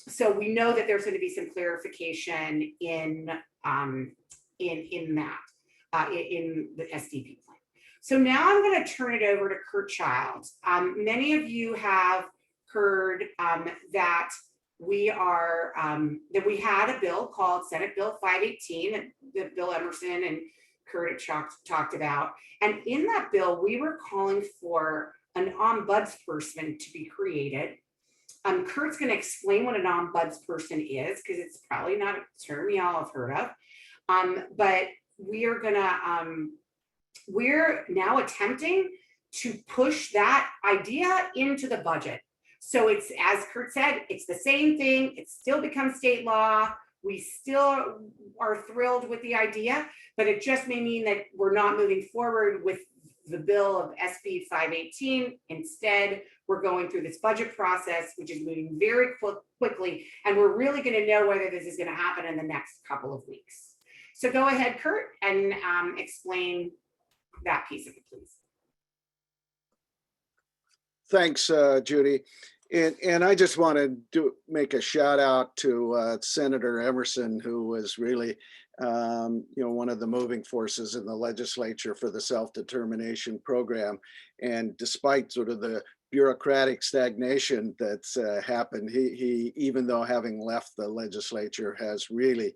So we know that there's going to be some clarification in that, in the SDP plan. So now I'm going to turn it over to Kurt Childs. Many of you have heard that we are that we had a bill called Senate Bill 518 that Bill Emerson and Kurt talked about. And in that bill, we were calling for an ombudsperson to be created. Kurt's going to explain what an ombudsperson is, because it's probably not a term y'all have heard of. But we are going to, we're now attempting to push that idea into the budget. So it's, as Kurt said, it's the same thing. It still becomes state law. We still are thrilled with the idea, but it just may mean that we're not moving forward with the bill of SB 518. Instead, we're going through this budget process, which is moving very quickly, and we're really going to know whether this is going to happen in the next couple of weeks. So go ahead, Kurt, and explain that piece of it, please. Thanks, Judy. And I just want to make a shout out to Senator Emerson, who was really, one of the moving forces in the legislature for the self-determination program. And despite sort of the bureaucratic stagnation that's happened, he, even though having left the legislature, has really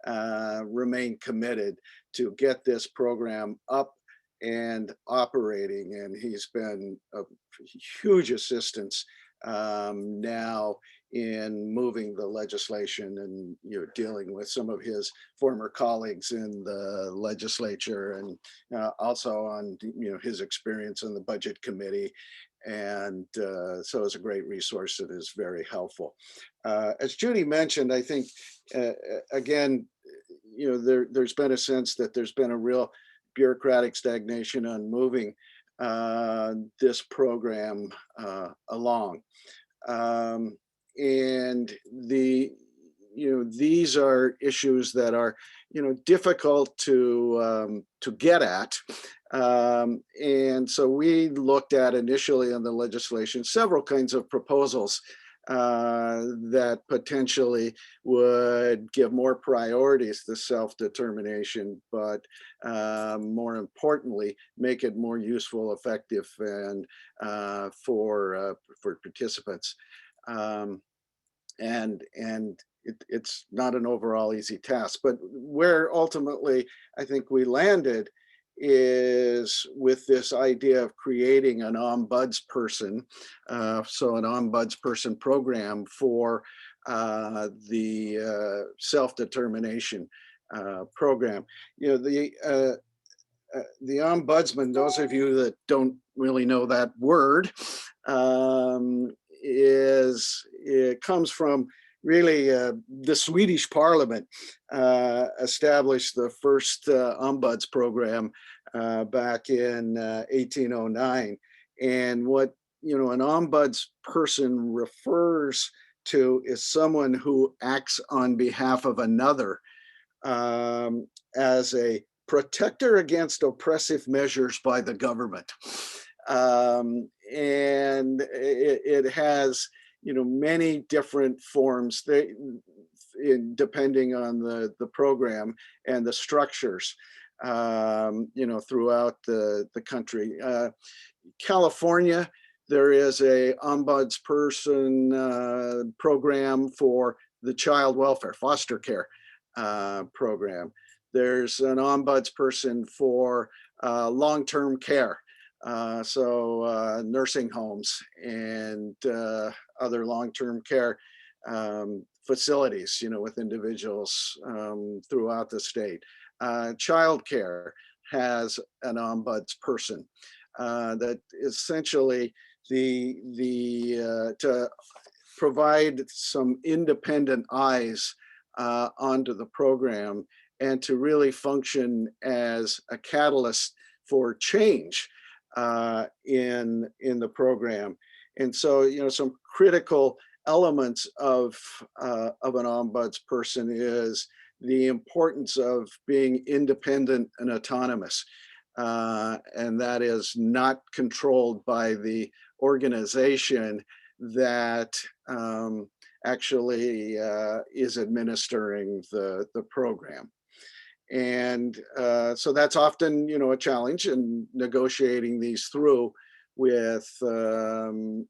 remained committed to get this program up and operating. And he's been a huge assistance now in moving the legislation and dealing with some of his former colleagues in the legislature, and also on his experience in the budget committee. And so it's a great resource that is very helpful. As Judy mentioned, I think again, there's been a sense that there's been a real bureaucratic stagnation on moving this program along. And these are issues that are, difficult to get at. And so we looked at initially in the legislation several kinds of proposals that potentially would give more priorities to self-determination, but more importantly, make it more useful, effective, and for participants. And it's not an overall easy task, but where ultimately I think we landed is with this idea of creating an ombudsperson, so an ombudsperson program for the self-determination program. The ombudsman, those of you that don't really know that word, it comes from really the Swedish Parliament established the first ombuds program back in 1809. And what an ombuds person refers to is someone who acts on behalf of another as a protector against oppressive measures by the government. And it has many different forms depending on the program and the structures throughout the country. California, there is a ombudsperson program for the child welfare, foster care program. There's an ombudsperson for long-term care. So nursing homes and other long-term care facilities, with individuals throughout the state. Childcare has an ombudsperson that essentially to provide some independent eyes onto the program and to really function as a catalyst for change in the program. And so, you know, some critical elements of an ombudsperson is the importance of being independent and autonomous. And that is not controlled by the organization that actually is administering the program. And so that's often, you know, a challenge in negotiating these through with the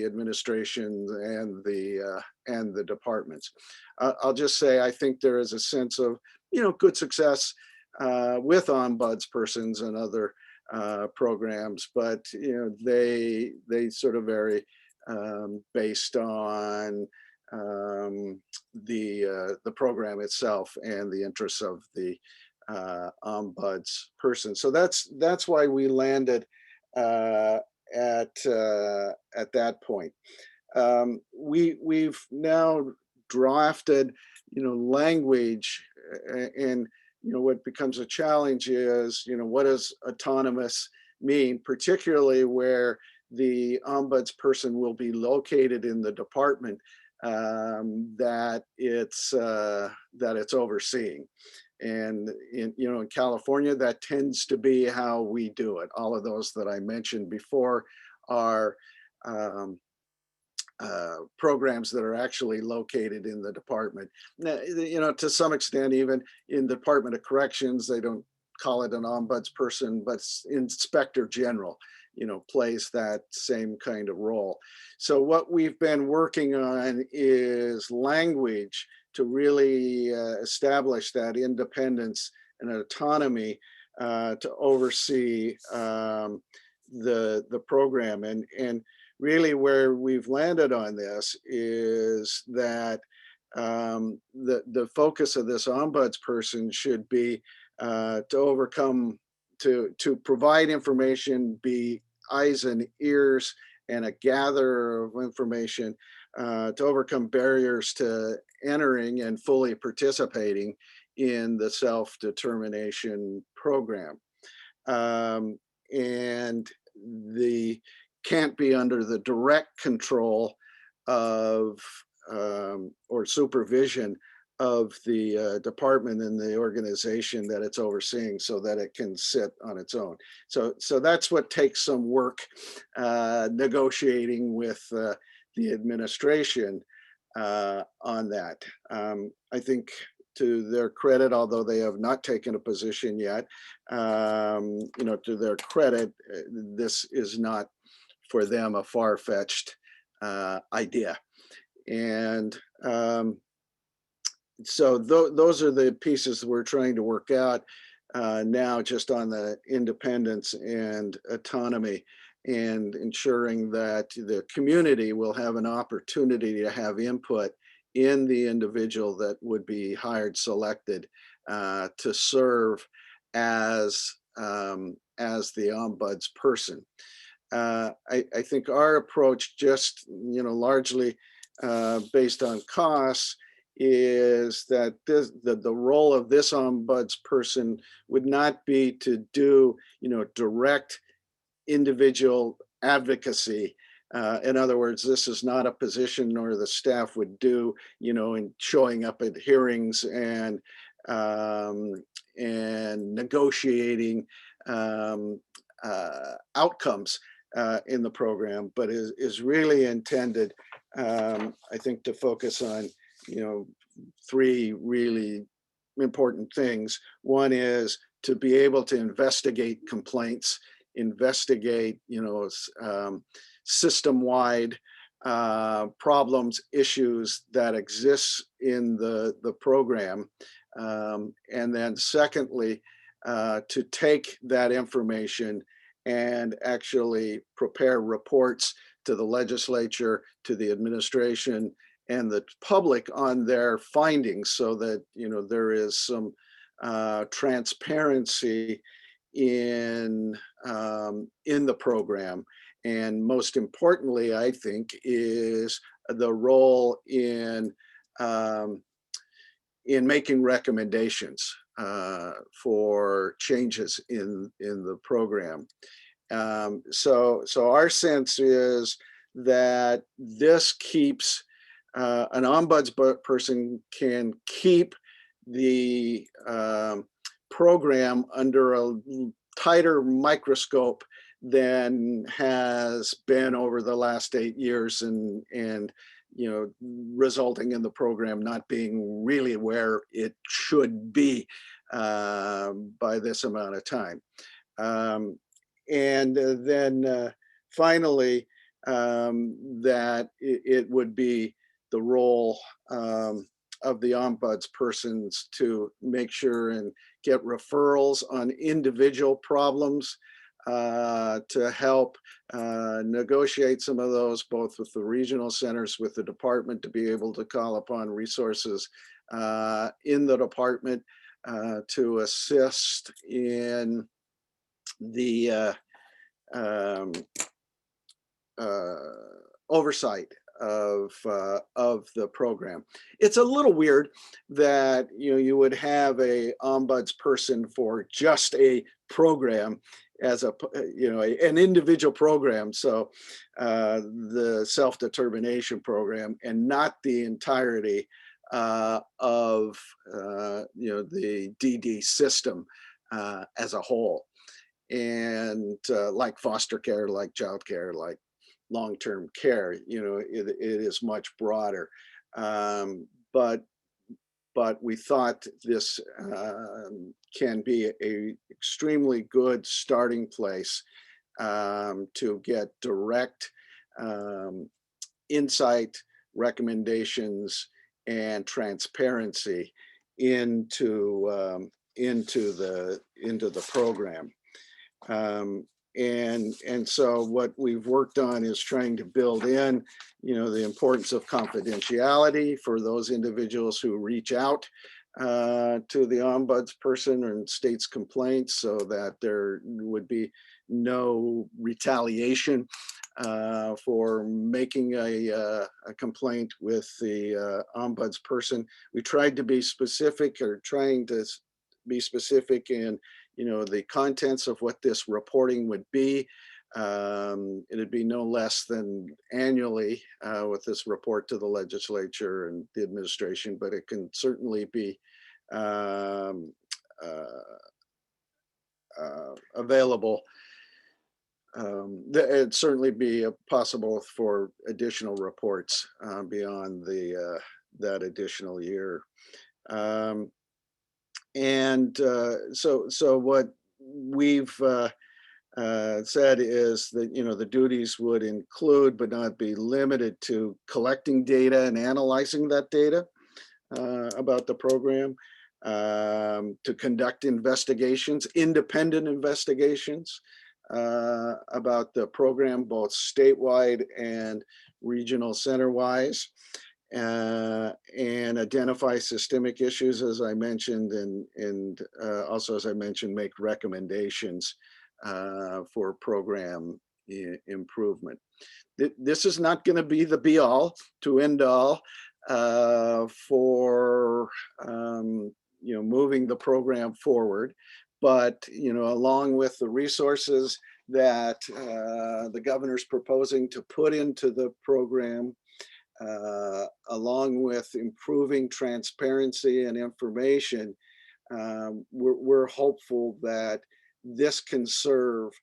administration and the departments. I'll just say I think there is a sense of, you know, good success with ombudspersons and other programs, but you know, they sort of vary based on the program itself and the interests of the ombudsperson. So that's why we landed at that point. We've now drafted, you know, language, and you know, what becomes a challenge is, you know, what does autonomous mean, particularly where the ombudsperson will be located in the department that it's overseeing. And in, you know, in California, that tends to be how we do it. All of those that I mentioned before are programs that are actually located in the department. Now, you know, to some extent, even in the Department of Corrections, they don't call it an ombudsperson, but Inspector General, you know, plays that same kind of role. So what we've been working on is language to really establish that independence and autonomy to oversee the program. And really where we've landed on this is that the focus of this ombudsperson should be to provide information, be eyes and ears and a gatherer of information to overcome barriers to entering and fully participating in the self-determination program. And the can't be under the direct control of or supervision of the department and the organization that it's overseeing, so that it can sit on its own. So that's what takes some work negotiating with the administration on that. I think to their credit, although they have not taken a position yet, you know, to their credit, this is not for them a far-fetched idea. And so those are the pieces we're trying to work out now, just on the independence and autonomy, and ensuring that the community will have an opportunity to have input in the individual that would be hired, selected to serve as the ombudsperson. I think our approach, just, you know, largely based on costs, is that the role of this ombudsperson would not be to do, you know, direct individual advocacy. In other words, this is not a position nor the staff would do, you know, in showing up at hearings and negotiating outcomes in the program, but is really intended, I think, to focus on, you know, three really important things. One is to be able to investigate complaints, investigate, you know, system-wide problems, issues that exist in the program. And then secondly, to take that information and actually prepare reports to the legislature, to the administration, and the public on their findings, so that, you know, there is some transparency in the program. And most importantly, I think, is the role in making recommendations. for changes in the program. So our sense is that this keeps an ombudsperson can keep the program under a tighter microscope than has been over the last 8 years, and resulting in the program not being really where it should be by this amount of time. And then finally, that it would be the role of the ombudspersons to make sure and get referrals on individual problems to help negotiate some of those, both with the regional centers, with the department, to be able to call upon resources in the department to assist in the oversight of the program. It's a little weird that you would have a ombudsperson for just a program as an individual program, so the self-determination program, and not the entirety of the DD system as a whole. And like foster care, like child care, like long-term care, it is much broader. But we thought this can be a extremely good starting place to get direct insight, recommendations, and transparency into the program. And so what we've worked on is trying to build in, the importance of confidentiality for those individuals who reach out to the ombudsperson and states complaints, so that there would be no retaliation for making a complaint with the ombudsperson. We tried to be specific, or trying to be specific in the contents of what this reporting would be. It'd be no less than annually with this report to the legislature and the administration, but it can certainly be available. It'd certainly be possible for additional reports beyond that additional year. So what we've said is that the duties would include, but not be limited to, collecting data and analyzing that data about the program, to conduct investigations, independent investigations about the program, both statewide and regional center-wise, and identify systemic issues, as I mentioned, and also, as I mentioned, make recommendations for program improvement. This is not going to be the be-all to end-all for moving the program forward, but along with the resources that the governor's proposing to put into the program, along with improving transparency and information, we're hopeful that this can serve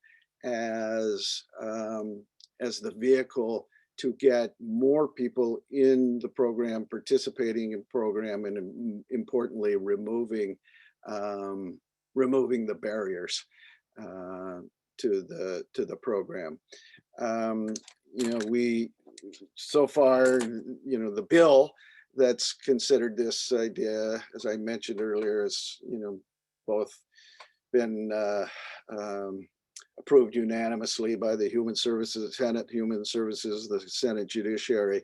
as the vehicle to get more people in the program, participating in program, and importantly, removing the barriers to the program. We so far, the bill that's considered this idea, as I mentioned earlier, has both been approved unanimously by the Senate Human Services, the Senate Judiciary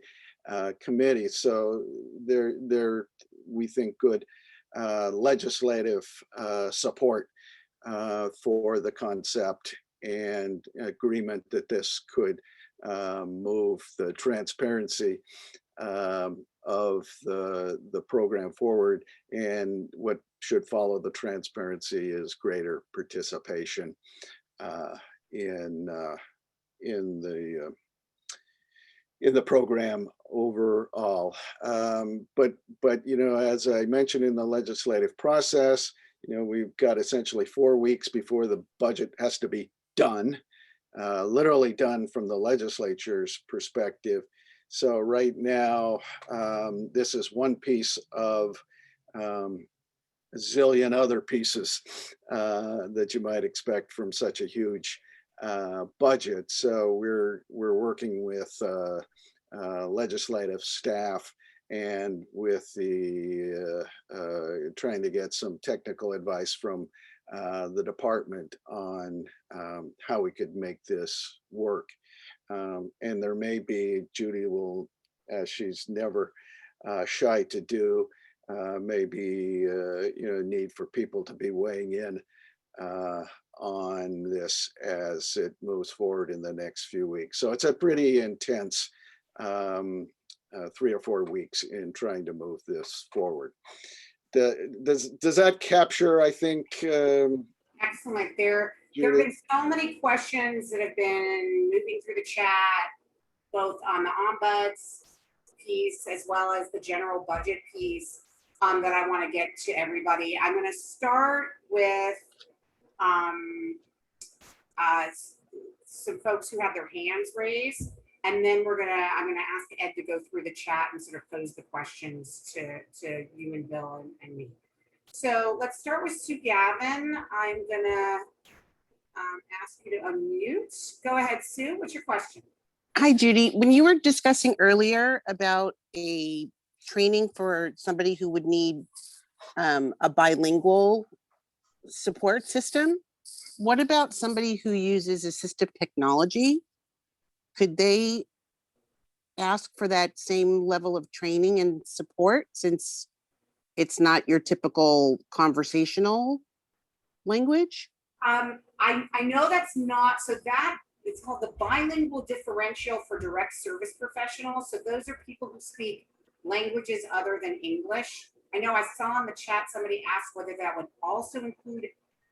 Committee. So there we think good legislative support for the concept, and agreement that this could move the transparency of the program forward. And what should follow the transparency is greater participation in the program overall. But as I mentioned in the legislative process, we've got essentially 4 weeks before the budget has to be done, literally done from the legislature's perspective. So right now, this is one piece of a zillion other pieces that you might expect from such a huge budget. So we're working with legislative staff and with the trying to get some technical advice from the department on how we could make this work. And there may be, Judy will, as she's never shy to do, maybe need for people to be weighing in on this as it moves forward in the next few weeks. So it's a pretty intense 3 or 4 weeks in trying to move this forward. Does that capture, I think? Excellent. There have been so many questions that have been moving through the chat, both on the ombuds piece as well as the general budget piece, that I want to get to everybody. I'm going to start with some folks who have their hands raised, and then I'm gonna ask Ed to go through the chat and sort of pose the questions to you and Bill and me. So let's start with Sue Gavin. I'm gonna ask you to unmute. Go ahead, Sue. What's your question? Hi, Judy. When you were discussing earlier about a training for somebody who would need a bilingual support system, what about somebody who uses assistive technology? Could they ask for that same level of training and support, since it's not your typical conversational language? I know that's not, so that it's called the bilingual differential for direct service professionals. So those are people who speak languages other than English. I know I saw in the chat somebody asked whether that would also include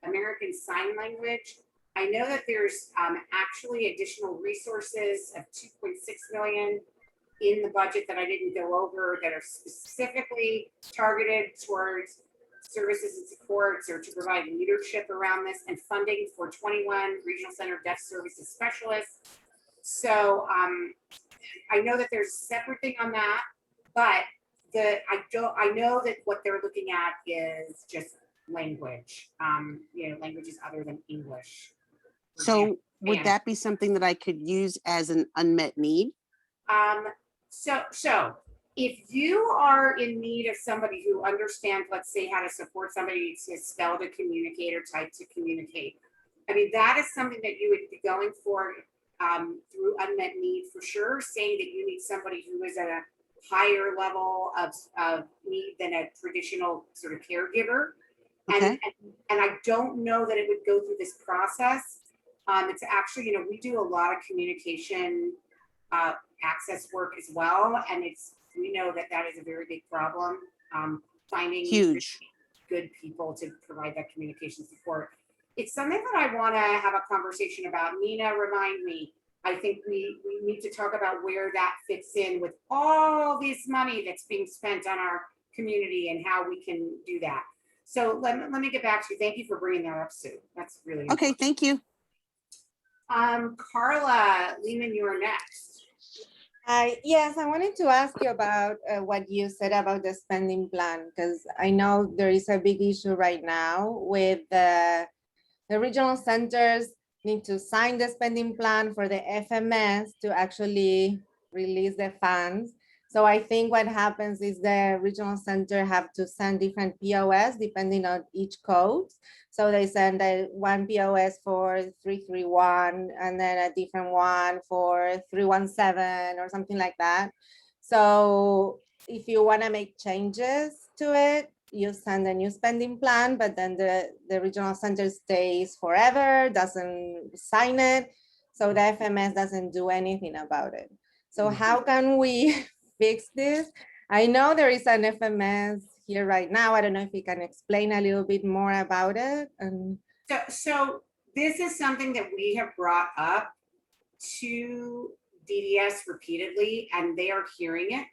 American Sign Language. I know that there's actually additional resources of 2.6 million in the budget that I didn't go over that are specifically targeted towards services and supports or to provide leadership around this, and funding for 21 regional center deaf services specialists. So I know that there's a separate thing on that, but I know that what they're looking at is just language, languages other than English. So would that be something that I could use as an unmet need? So if you are in need of somebody who understands, let's say, how to support somebody to spell to communicate or type to communicate, I mean, that is something that you would be going for through unmet need for sure, saying that you need somebody who is at a higher level of need than a traditional sort of caregiver. Okay. And I don't know that it would go through this process. It's actually, we do a lot of communication access work as well. And we know that is a very big problem, finding Huge good people to provide that communication support. It's something that I want to have a conversation about. Nina, remind me. I think we need to talk about where that fits in with all this money that's being spent on our community and how we can do that. So let me get back to you. Thank you for bringing that up, Sue. That's really important. Okay. Thank you. Carla Lehman, you are next. Yes, I wanted to ask you about what you said about the spending plan, because I know there is a big issue right now with the regional centers need to sign the spending plan for the FMS to actually release the funds. So I think what happens is the regional center have to send different POS depending on each code. So they send one POS for 331 and then a different one for 317 or something like that. So if you want to make changes to it, you send a new spending plan, but then the regional center stays forever, doesn't sign it. So the FMS doesn't do anything about it. So how can we fix this? I know there is an FMS here right now. I don't know if you can explain a little bit more about it. And So this is something that we have brought up to DDS repeatedly, and they are hearing it.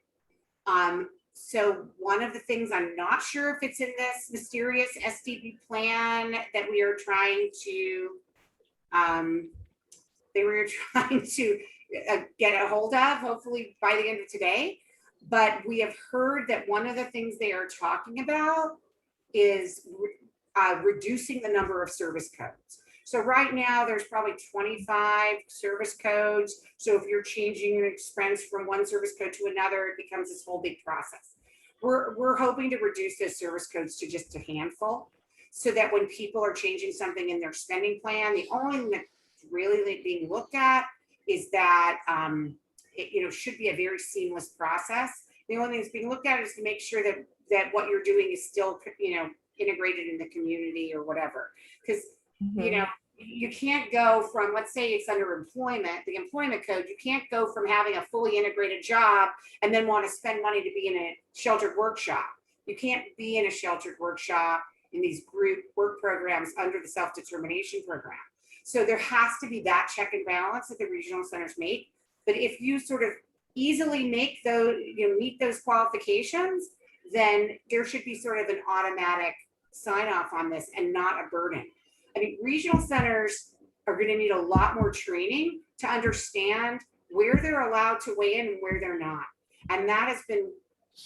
So one of the things, I'm not sure if it's in this mysterious SDP plan that we are trying to, get a hold of, hopefully by the end of today. But we have heard that one of the things they are talking about is reducing the number of service codes. So right now there's probably 25 service codes. So if you're changing an expense from one service code to another, it becomes this whole big process. We're hoping to reduce those service codes to just a handful, so that when people are changing something in their spending plan, the only thing that's really being looked at is that it should be a very seamless process. The only thing that's being looked at is to make sure that what you're doing is still integrated in the community or whatever. Because you can't go from, let's say it's under employment, the employment code, you can't go from having a fully integrated job and then want to spend money to be in a sheltered workshop. You can't be in a sheltered workshop in these group work programs under the self-determination program. So there has to be that check and balance that the regional centers make. But if you sort of easily make those, meet those qualifications, then there should be sort of an automatic sign off on this and not a burden. I mean, regional centers are going to need a lot more training to understand where they're allowed to weigh in and where they're not. And that has been,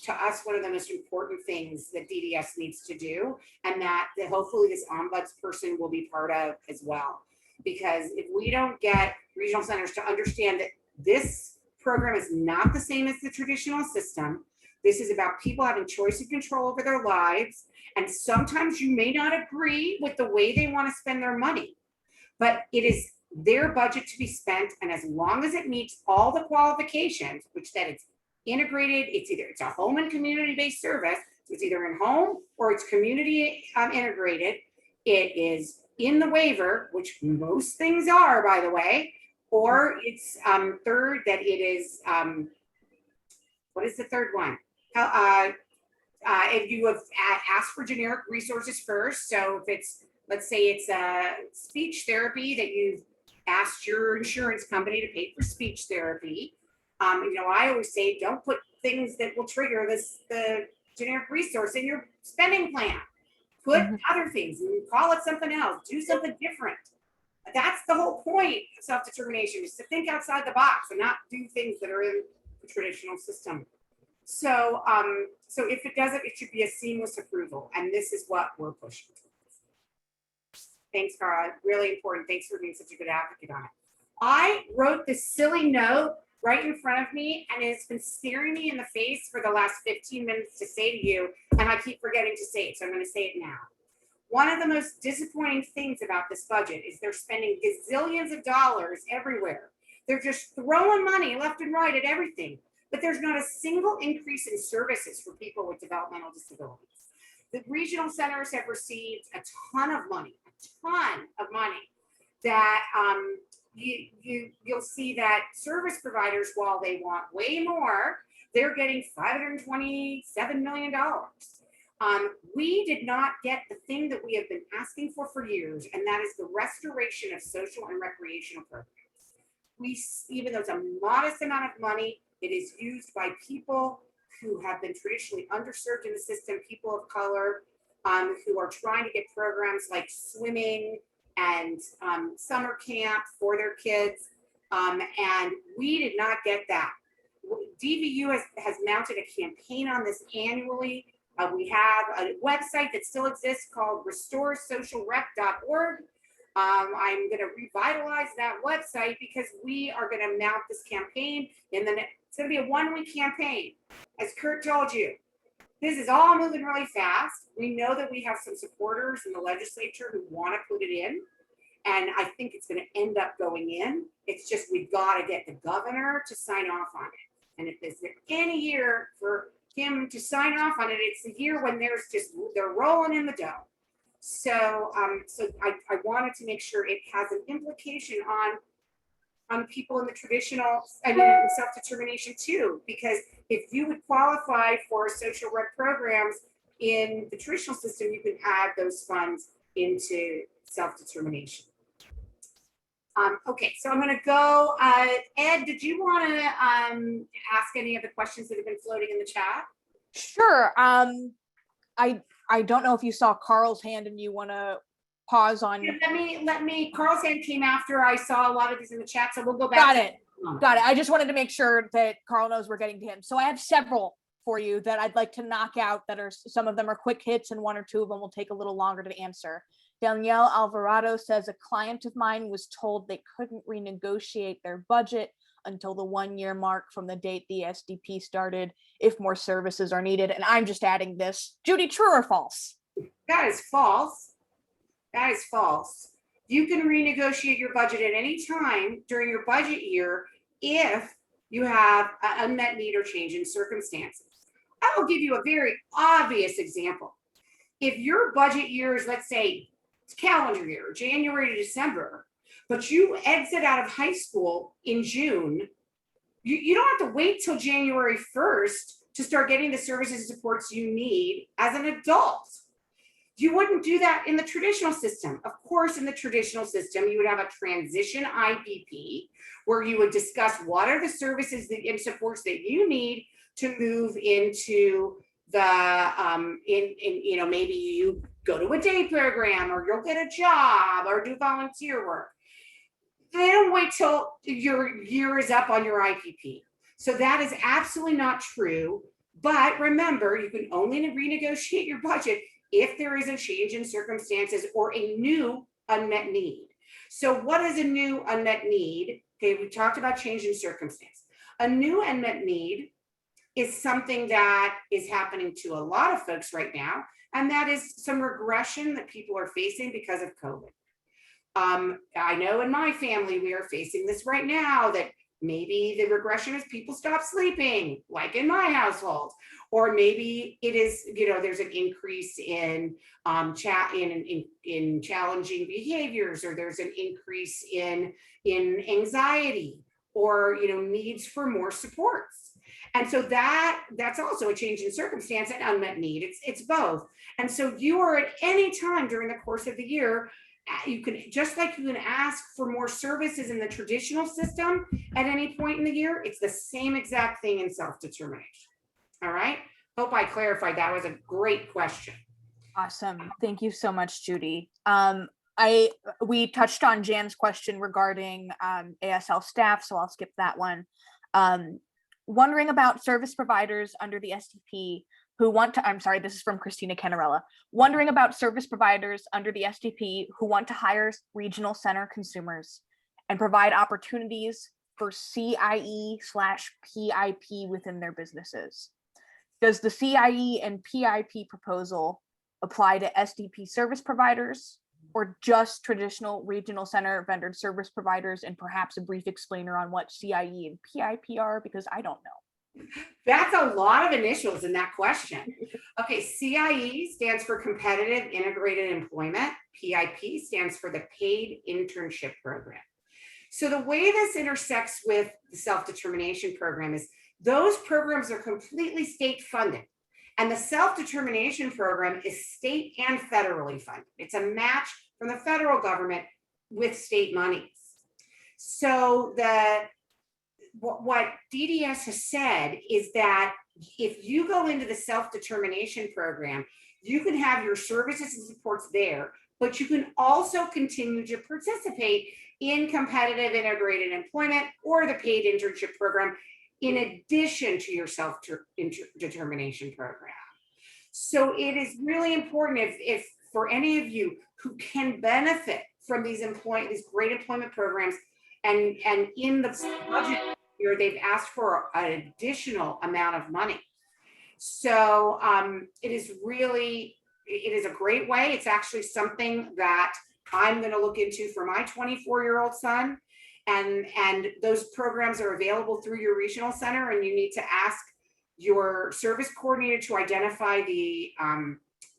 to us, one of the most important things that DDS needs to do, and that hopefully this ombuds person will be part of as well. Because if we don't get regional centers to understand that this program is not the same as the traditional system, this is about people having choice and control over their lives. And sometimes you may not agree with the way they want to spend their money, but it is their budget to be spent. And as long as it meets all the qualifications, which that it's integrated, it's a home and community-based service. So it's either in home or it's community integrated. It is in the waiver, which most things are, by the way, or it's third, that it is, what is the third one? If you have asked for generic resources first, so if it's, let's say it's a speech therapy that you've asked your insurance company to pay for speech therapy, I always say, don't put things that will trigger the generic resource in your spending plan. Put other things and call it something else, do something different. That's the whole point of self-determination, is to think outside the box and not do things that are in the traditional system. So, so if it doesn't, it should be a seamless approval, and this is what we're pushing towards. Thanks, Cara. Really important. Thanks for being such a good advocate on it. I wrote this silly note right in front of me, and it's been staring me in the face for the last 15 minutes to say to you, and I keep forgetting to say it, so I'm going to say it now. One of the most disappointing things about this budget is they're spending gazillions of dollars everywhere. They're just throwing money left and right at everything, but there's not a single increase in services for people with developmental disabilities. The regional centers have received a ton of money that you'll see that service providers, while they want way more, they're getting $527 million. We did not get the thing that we have been asking for years, and that is the restoration of social and recreational programs. Even though it's a modest amount of money, it is used by people who have been traditionally underserved in the system, people of color, who are trying to get programs like swimming and summer camp for their kids. And we did not get that. DVU has mounted a campaign on this annually. We have a website that still exists called restoresocialrec.org. I'm going to revitalize that website because we are going to mount this campaign it's going to be a 1-week campaign. As Kurt told you, this is all moving really fast. We know that we have some supporters in the legislature who want to put it in, and I think it's going to end up going in. It's just, we've got to get the governor to sign off on it. And if there's any year for him to sign off on it, it's the year when they're rolling in the dough. So, I wanted to make sure it has an implication on on people in the traditional, I mean, in self-determination too, because if you would qualify for social work programs in the traditional system, you can add those funds into self-determination. Okay, so I'm going to go. Ed, did you want to ask any of the questions that have been floating in the chat? Sure. I don't know if you saw Carl's hand and you want to pause on. Let me, Carl's hand came after I saw a lot of these in the chat, so we'll go back. Got it. I just wanted to make sure that Carl knows we're getting to him. So I have several for you that I'd like to knock out that are, some of them are quick hits and one or two of them will take a little longer to answer. Danielle Alvarado says a client of mine was told they couldn't renegotiate their budget until the 1 year mark from the date the SDP started if more services are needed. And I'm just adding this. Judy, true or false? That is false. That is false. You can renegotiate your budget at any time during your budget year if you have an unmet need or change in circumstances. I will give you a very obvious example. If your budget year is, let's say, calendar year, January to December, but you exit out of high school in June, you don't have to wait till January 1st to start getting the services and supports you need as an adult. You wouldn't do that in the traditional system. Of course, in the traditional system, you would have a transition IPP where you would discuss what are the services and supports that you need to move into the, you know, maybe you go to a day program or you'll get a job or do volunteer work. They don't wait till your year is up on your IPP. So that is absolutely not true. But remember, you can only renegotiate your budget if there is a change in circumstances or a new unmet need. So what is a new unmet need? Okay, we talked about change in circumstance. A new unmet need is something that is happening to a lot of folks right now, and that is some regression that people are facing because of COVID. I know in my family, we are facing this right now, that maybe the regression is people stop sleeping, like in my household, or maybe it is, you know, there's an increase in in challenging behaviors, or there's an increase in anxiety, or, you know, needs for more supports. And so that's also a change in circumstance and unmet need. It's both. And so you are at any time during the course of the year, you can, just like you can ask for more services in the traditional system at any point in the year, it's the same exact thing in self-determination. All right. Hope I clarified. That was a great question. Awesome. Thank you so much, Judy. We touched on Jan's question regarding ASL staff, so I'll skip that one. Wondering about service providers under the SDP who want to, I'm sorry, this is from Christina Canarella. Wondering about service providers under the SDP who want to hire regional center consumers and provide opportunities for CIE/PIP within their businesses. Does the CIE and PIP proposal apply to SDP service providers or just traditional regional center vendor service providers, and perhaps a brief explainer on what CIE and PIP are, because I don't know. That's a lot of initials in that question. Okay, CIE stands for Competitive Integrated Employment. PIP stands for the Paid Internship Program. So the way this intersects with the self-determination program is those programs are completely state funded. And the self-determination program is state and federally funded. It's a match from the federal government with state monies. So what DDS has said is that if you go into the self-determination program, you can have your services and supports there, but you can also continue to participate in competitive integrated employment or the paid internship program in addition to your self-determination program. So it is really important if for any of you who can benefit from these great employment programs, and in the budget year, they've asked for an additional amount of money. So it is a great way. It's actually something that I'm going to look into for my 24-year-old son. And those programs are available through your regional center, and you need to ask your service coordinator to identify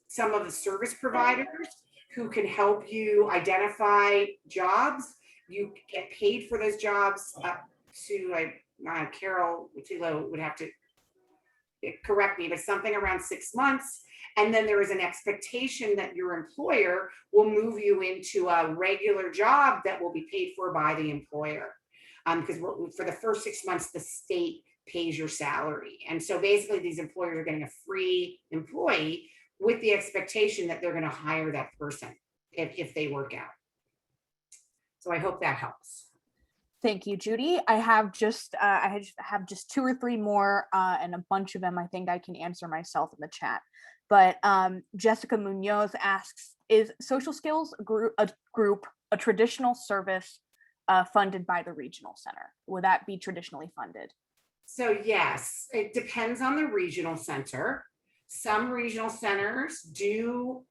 some of the service providers who can help you identify jobs you get paid for those jobs up to, Carol Tilo would have to correct me, but something around 6 months. And then there is an expectation that your employer will move you into a regular job that will be paid for by the employer. Because for the first 6 months, the state pays your salary. And so basically these employers are getting a free employee with the expectation that they're going to hire that person if they work out. So I hope that helps. Thank you, Judy. I have just 2 or 3 more, and a bunch of them I think I can answer myself in the chat. But Jessica Munoz asks, is social skills a traditional service funded by the regional center? Would that be traditionally funded? So yes, it depends on the regional center. Some regional centers do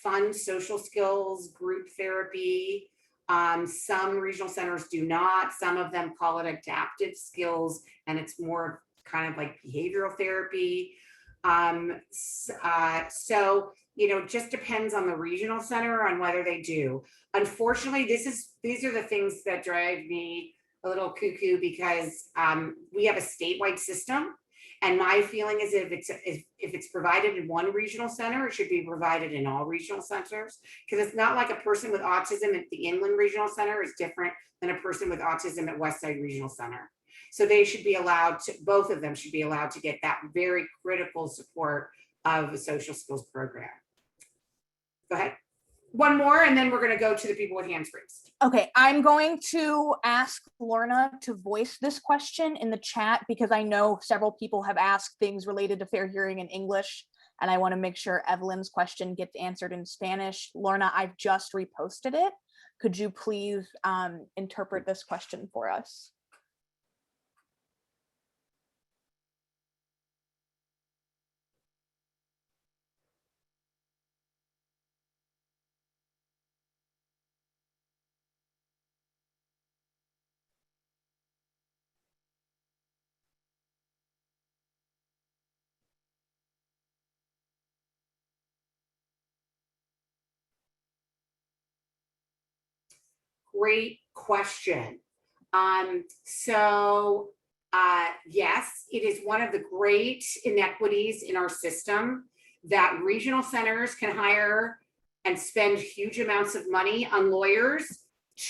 fund social skills, group therapy. Some regional centers do not. Some of them call it adaptive skills, and it's more kind of like behavioral therapy. So, you know, just depends on the regional center on whether they do. Unfortunately, these are the things that drive me a little cuckoo, because we have a statewide system. And my feeling is if it's provided in one regional center, it should be provided in all regional centers, because it's not like a person with autism at the Inland Regional Center is different than a person with autism at Westside Regional Center. So they should be allowed to, both of them should be allowed to get that very critical support of a social skills program. Go ahead. One more, and then we're going to go to the people with hands raised. Okay, I'm going to ask Lorna to voice this question in the chat, because I know several people have asked things related to fair hearing in English, and I want to make sure Evelyn's question gets answered in Spanish. Lorna, I've just reposted it. Could you please interpret this question for us? Great question. Yes, it is one of the great inequities in our system that regional centers can hire and spend huge amounts of money on lawyers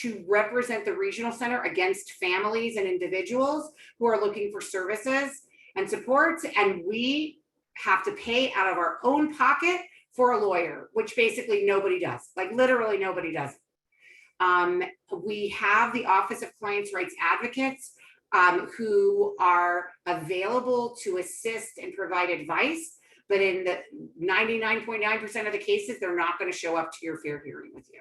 to represent the regional center against families and individuals who are looking for services and supports. And we have to pay out of our own pocket for a lawyer, which basically nobody does, like literally nobody does. We have the Office of Clients' Rights Advocates who are available to assist and provide advice, but in the 99.9% of the cases, they're not going to show up to your fair hearing with you.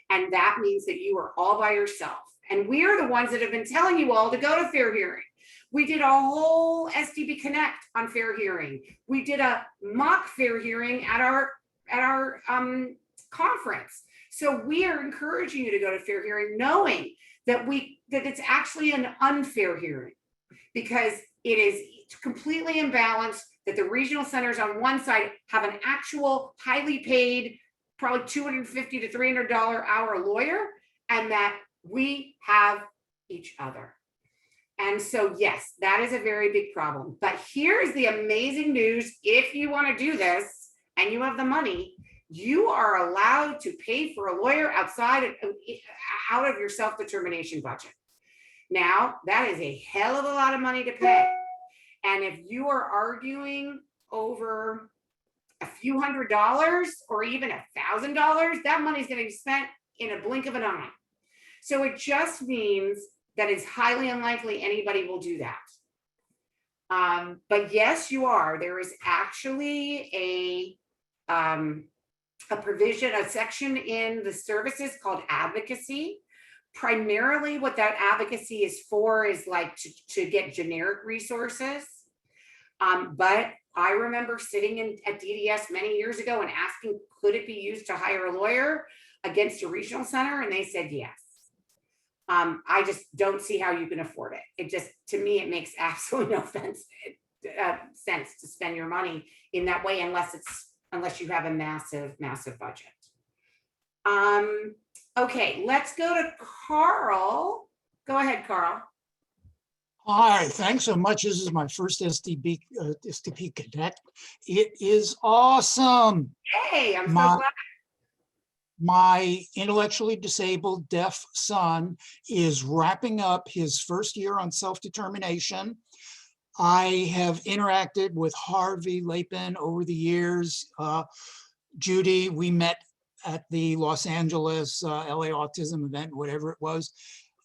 And that means that you are all by yourself. And we are the ones that have been telling you all to go to fair hearing. We did a whole SDP Connect on fair hearing. We did a mock fair hearing at our conference. So we are encouraging you to go to fair hearing, knowing that it's actually an unfair hearing, because it is completely imbalanced, that the regional centers on one side have an actual highly paid, probably $250 to $300 hour lawyer, and that we have each other. And so, yes, that is a very big problem. But here's the amazing news. If you want to do this and you have the money, you are allowed to pay for a lawyer out of your self-determination budget. Now, that is a hell of a lot of money to pay. And if you are arguing over a few $100s or even $1,000, that money is going to be spent in a blink of an eye. So it just means that it's highly unlikely anybody will do that. But yes, you are. There is actually a provision, a section in the services called advocacy. Primarily what that advocacy is for is like to get generic resources. But I remember sitting at DDS many years ago and asking, could it be used to hire a lawyer against a regional center? And they said yes. I just don't see how you can afford it. It just, to me, it makes absolutely no sense to spend your money in that way unless you have a massive, massive budget. Okay, let's go to Carl. Go ahead, Carl. Hi, thanks so much. This is my first SDP Connect. It is awesome. Hey, I'm so My- glad. My intellectually disabled deaf son is wrapping up his first year on self-determination. I have interacted with Harvey Lapin over the years. Judy, we met at the Los Angeles LA Autism event, whatever it was.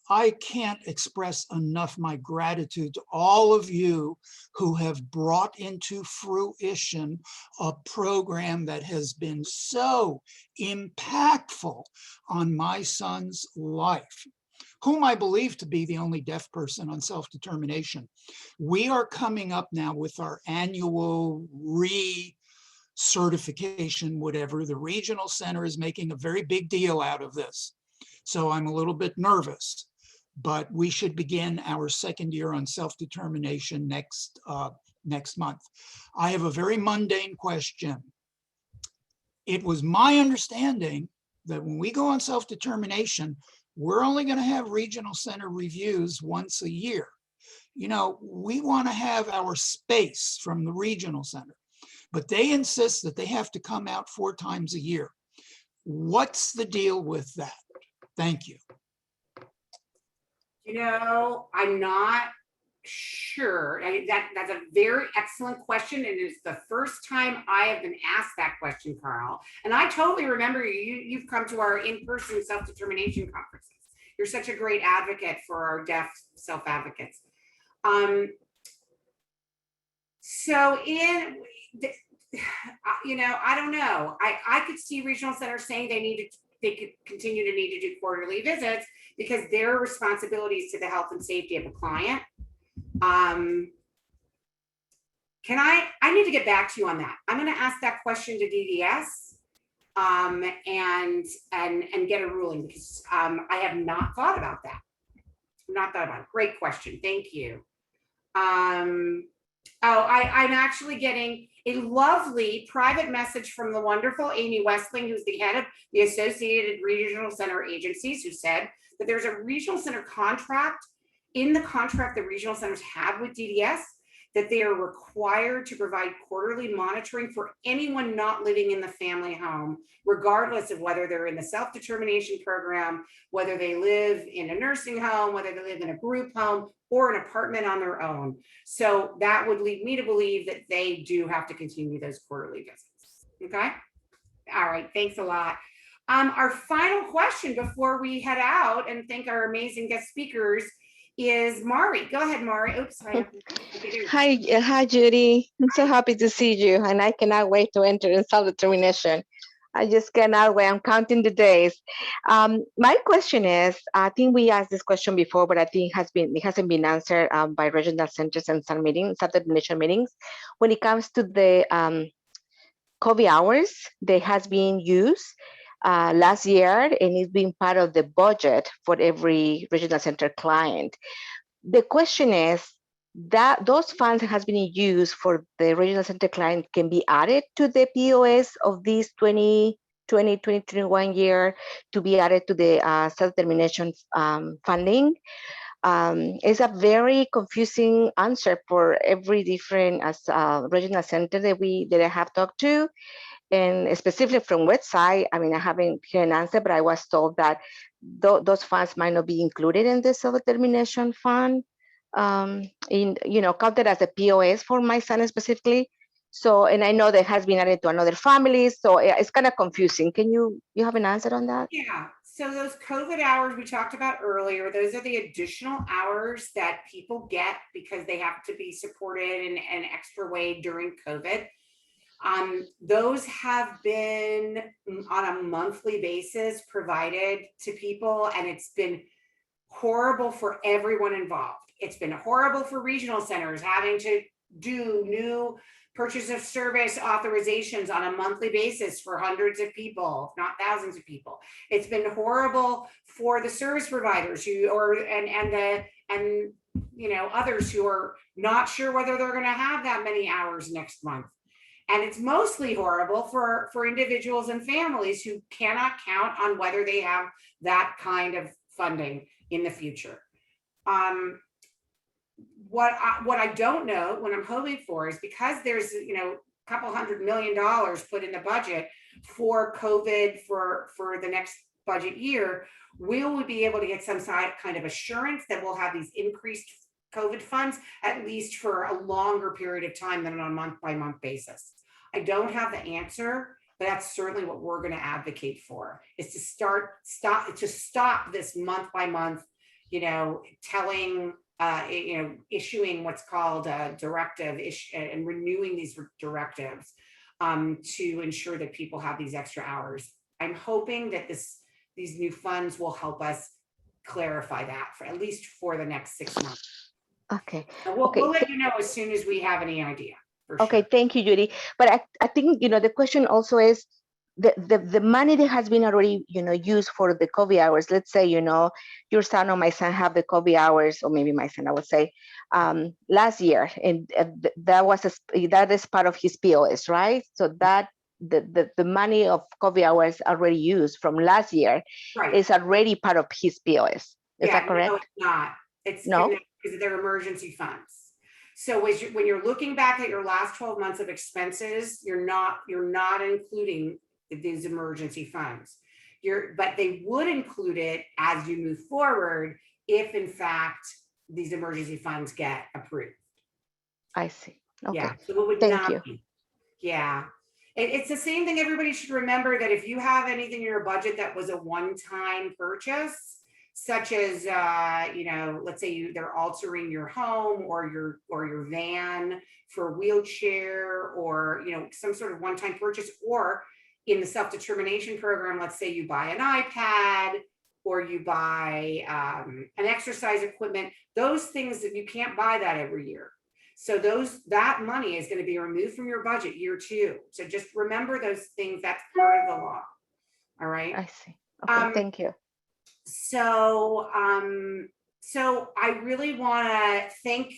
I can't express enough my gratitude to all of you who have brought into fruition a program that has been so impactful on my son's life, whom I believe to be the only deaf person on self-determination. We are coming up now with our annual certification, whatever. The regional center is making a very big deal out of this. So I'm a little bit nervous, but we should begin our second year on self-determination next month. I have a very mundane question. It was my understanding that when we go on self-determination, we're only going to have regional center reviews once a year. You know, we want to have our space from the regional center, but they insist that they have to come out 4 times a year. What's the deal with that? Thank you. You know, I'm not sure. That's a very excellent question. And it's the first time I have been asked that question, Carl. And I totally remember you've come to our in-person self-determination conferences. You're such a great advocate for our deaf self-advocates. So you know, I don't know. I could see regional centers saying they could continue to need to do quarterly visits because their responsibilities to the health and safety of a client. I need to get back to you on that. I'm going to ask that question to DDS and get a ruling because I have not thought about that. Not thought about it. Great question. Thank you. I'm actually getting a lovely private message from the wonderful Amy Westling, who's the head of the Associated Regional Center Agencies, who said that there's a regional center contract. In the contract the regional centers have with DDS, that they are required to provide quarterly monitoring for anyone not living in the family home, regardless of whether they're in the self-determination program, whether they live in a nursing home, whether they live in a group home or an apartment on their own. So that would lead me to believe that they do have to continue those quarterly visits. Okay. All right. Thanks a lot. Our final question before we head out and thank our amazing guest speakers is Mari. Go ahead, Mari. Oops. Hi, Judy. I'm so happy to see you, and I cannot wait to enter in self-determination. I just cannot wait. I'm counting the days. My question is, I think we asked this question before, but I think it hasn't been answered by regional centers and some meetings, self-determination meetings. When it comes to the COVID hours that has been used last year, and it's been part of the budget for every regional center client. The question is that those funds that has been used for the regional center client can be added to the POS of this 2021 year to be added to the self-determination funding. It's a very confusing answer for every different regional center that I have talked to. And specifically from website, I mean, I haven't heard an answer, but I was told that those funds might not be included in the self-determination fund, counted as a POS for my son specifically. So, and I know that has been added to another family, so it's kind of confusing. Can you have an answer on that? Yeah. So those COVID hours we talked about earlier, those are the additional hours that people get because they have to be supported in an extra way during COVID. Those have been on a monthly basis provided to people, and it's been horrible for everyone involved. It's been horrible for regional centers having to do new purchase of service authorizations on a monthly basis for hundreds of people, if not thousands of people. It's been horrible for the service providers and others who are not sure whether they're going to have that many hours next month. And it's mostly horrible for individuals and families who cannot count on whether they have that kind of funding in the future. What I don't know, what I'm hoping for, is because there's, you know, a couple $100 million put in the budget for COVID for the next budget year, will we be able to get some kind of assurance that we'll have these increased COVID funds, at least for a longer period of time than on a month-by-month basis? I don't have the answer, but that's certainly what we're going to advocate for, is to stop this month-by-month, you know, telling, you know, issuing what's called a directive and renewing these directives to ensure that people have these extra hours. I'm hoping that these new funds will help us clarify that for at least for the next 6 months. Okay. We'll let you know as soon as we have any idea. Okay, thank you, Judy. But I think, you know, the question also is the money that has been already, you know, used for the COVID hours. Let's say, you know, your son or my son have the COVID hours, or maybe my son, I would say, last year, and that is part of his POS, right? So that the money of COVID hours already used from last year is already part of his POS. Is that correct? No, it's not. It's no, because they're emergency funds. So when you're looking back at your last 12 months of expenses, you're not including these emergency funds. But they would include it as you move forward if, in fact, these emergency funds get approved. I see. Okay. Yeah. So it would Thank you. Yeah. It's the same thing. Everybody should remember that if you have anything in your budget that was a one-time purchase, such as, you know, let's say they're altering your home or your van for a wheelchair, or, you know, some sort of one-time purchase, or in the self-determination program, let's say you buy an iPad or you buy an exercise equipment, those things that you can't buy that every year. So that money is going to be removed from your budget year 2. So just remember those things. That's part of the law. All right. I see. Okay, thank you. So I really want to thank,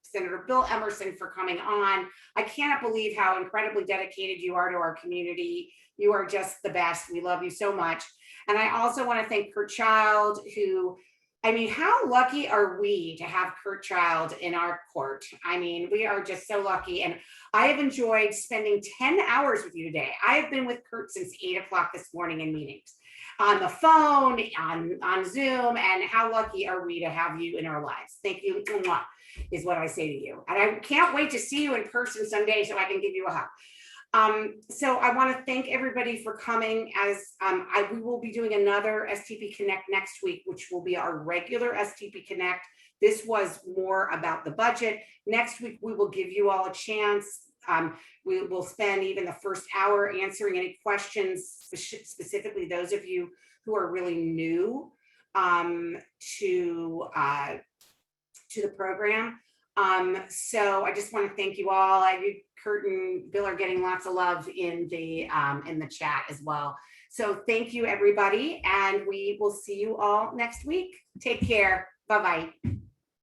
Senator Bill Emerson for coming on. I cannot believe how incredibly dedicated you are to our community. You are just the best. We love you so much. And I also want to thank Kurt Child, who, I mean, how lucky are we to have Kurt Child in our court? I mean, we are just so lucky. And I have enjoyed spending 10 hours with you today. I have been with Kurt since 8 o'clock this morning in meetings, on the phone, on Zoom, and how lucky are we to have you in our lives. Thank you, is what I say to you. And I can't wait to see you in person someday so I can give you a hug. So I want to thank everybody for coming. As we will be doing another SDP Connect next week, which will be our regular SDP Connect. This was more about the budget. Next week, we will give you all a chance. We will spend even the first hour answering any questions, specifically those of you who are really new to the program. So I just want to thank you all. Kurt and Bill are getting lots of love in the chat as well. So thank you, everybody, and we will see you all next week. Take care. Bye-bye.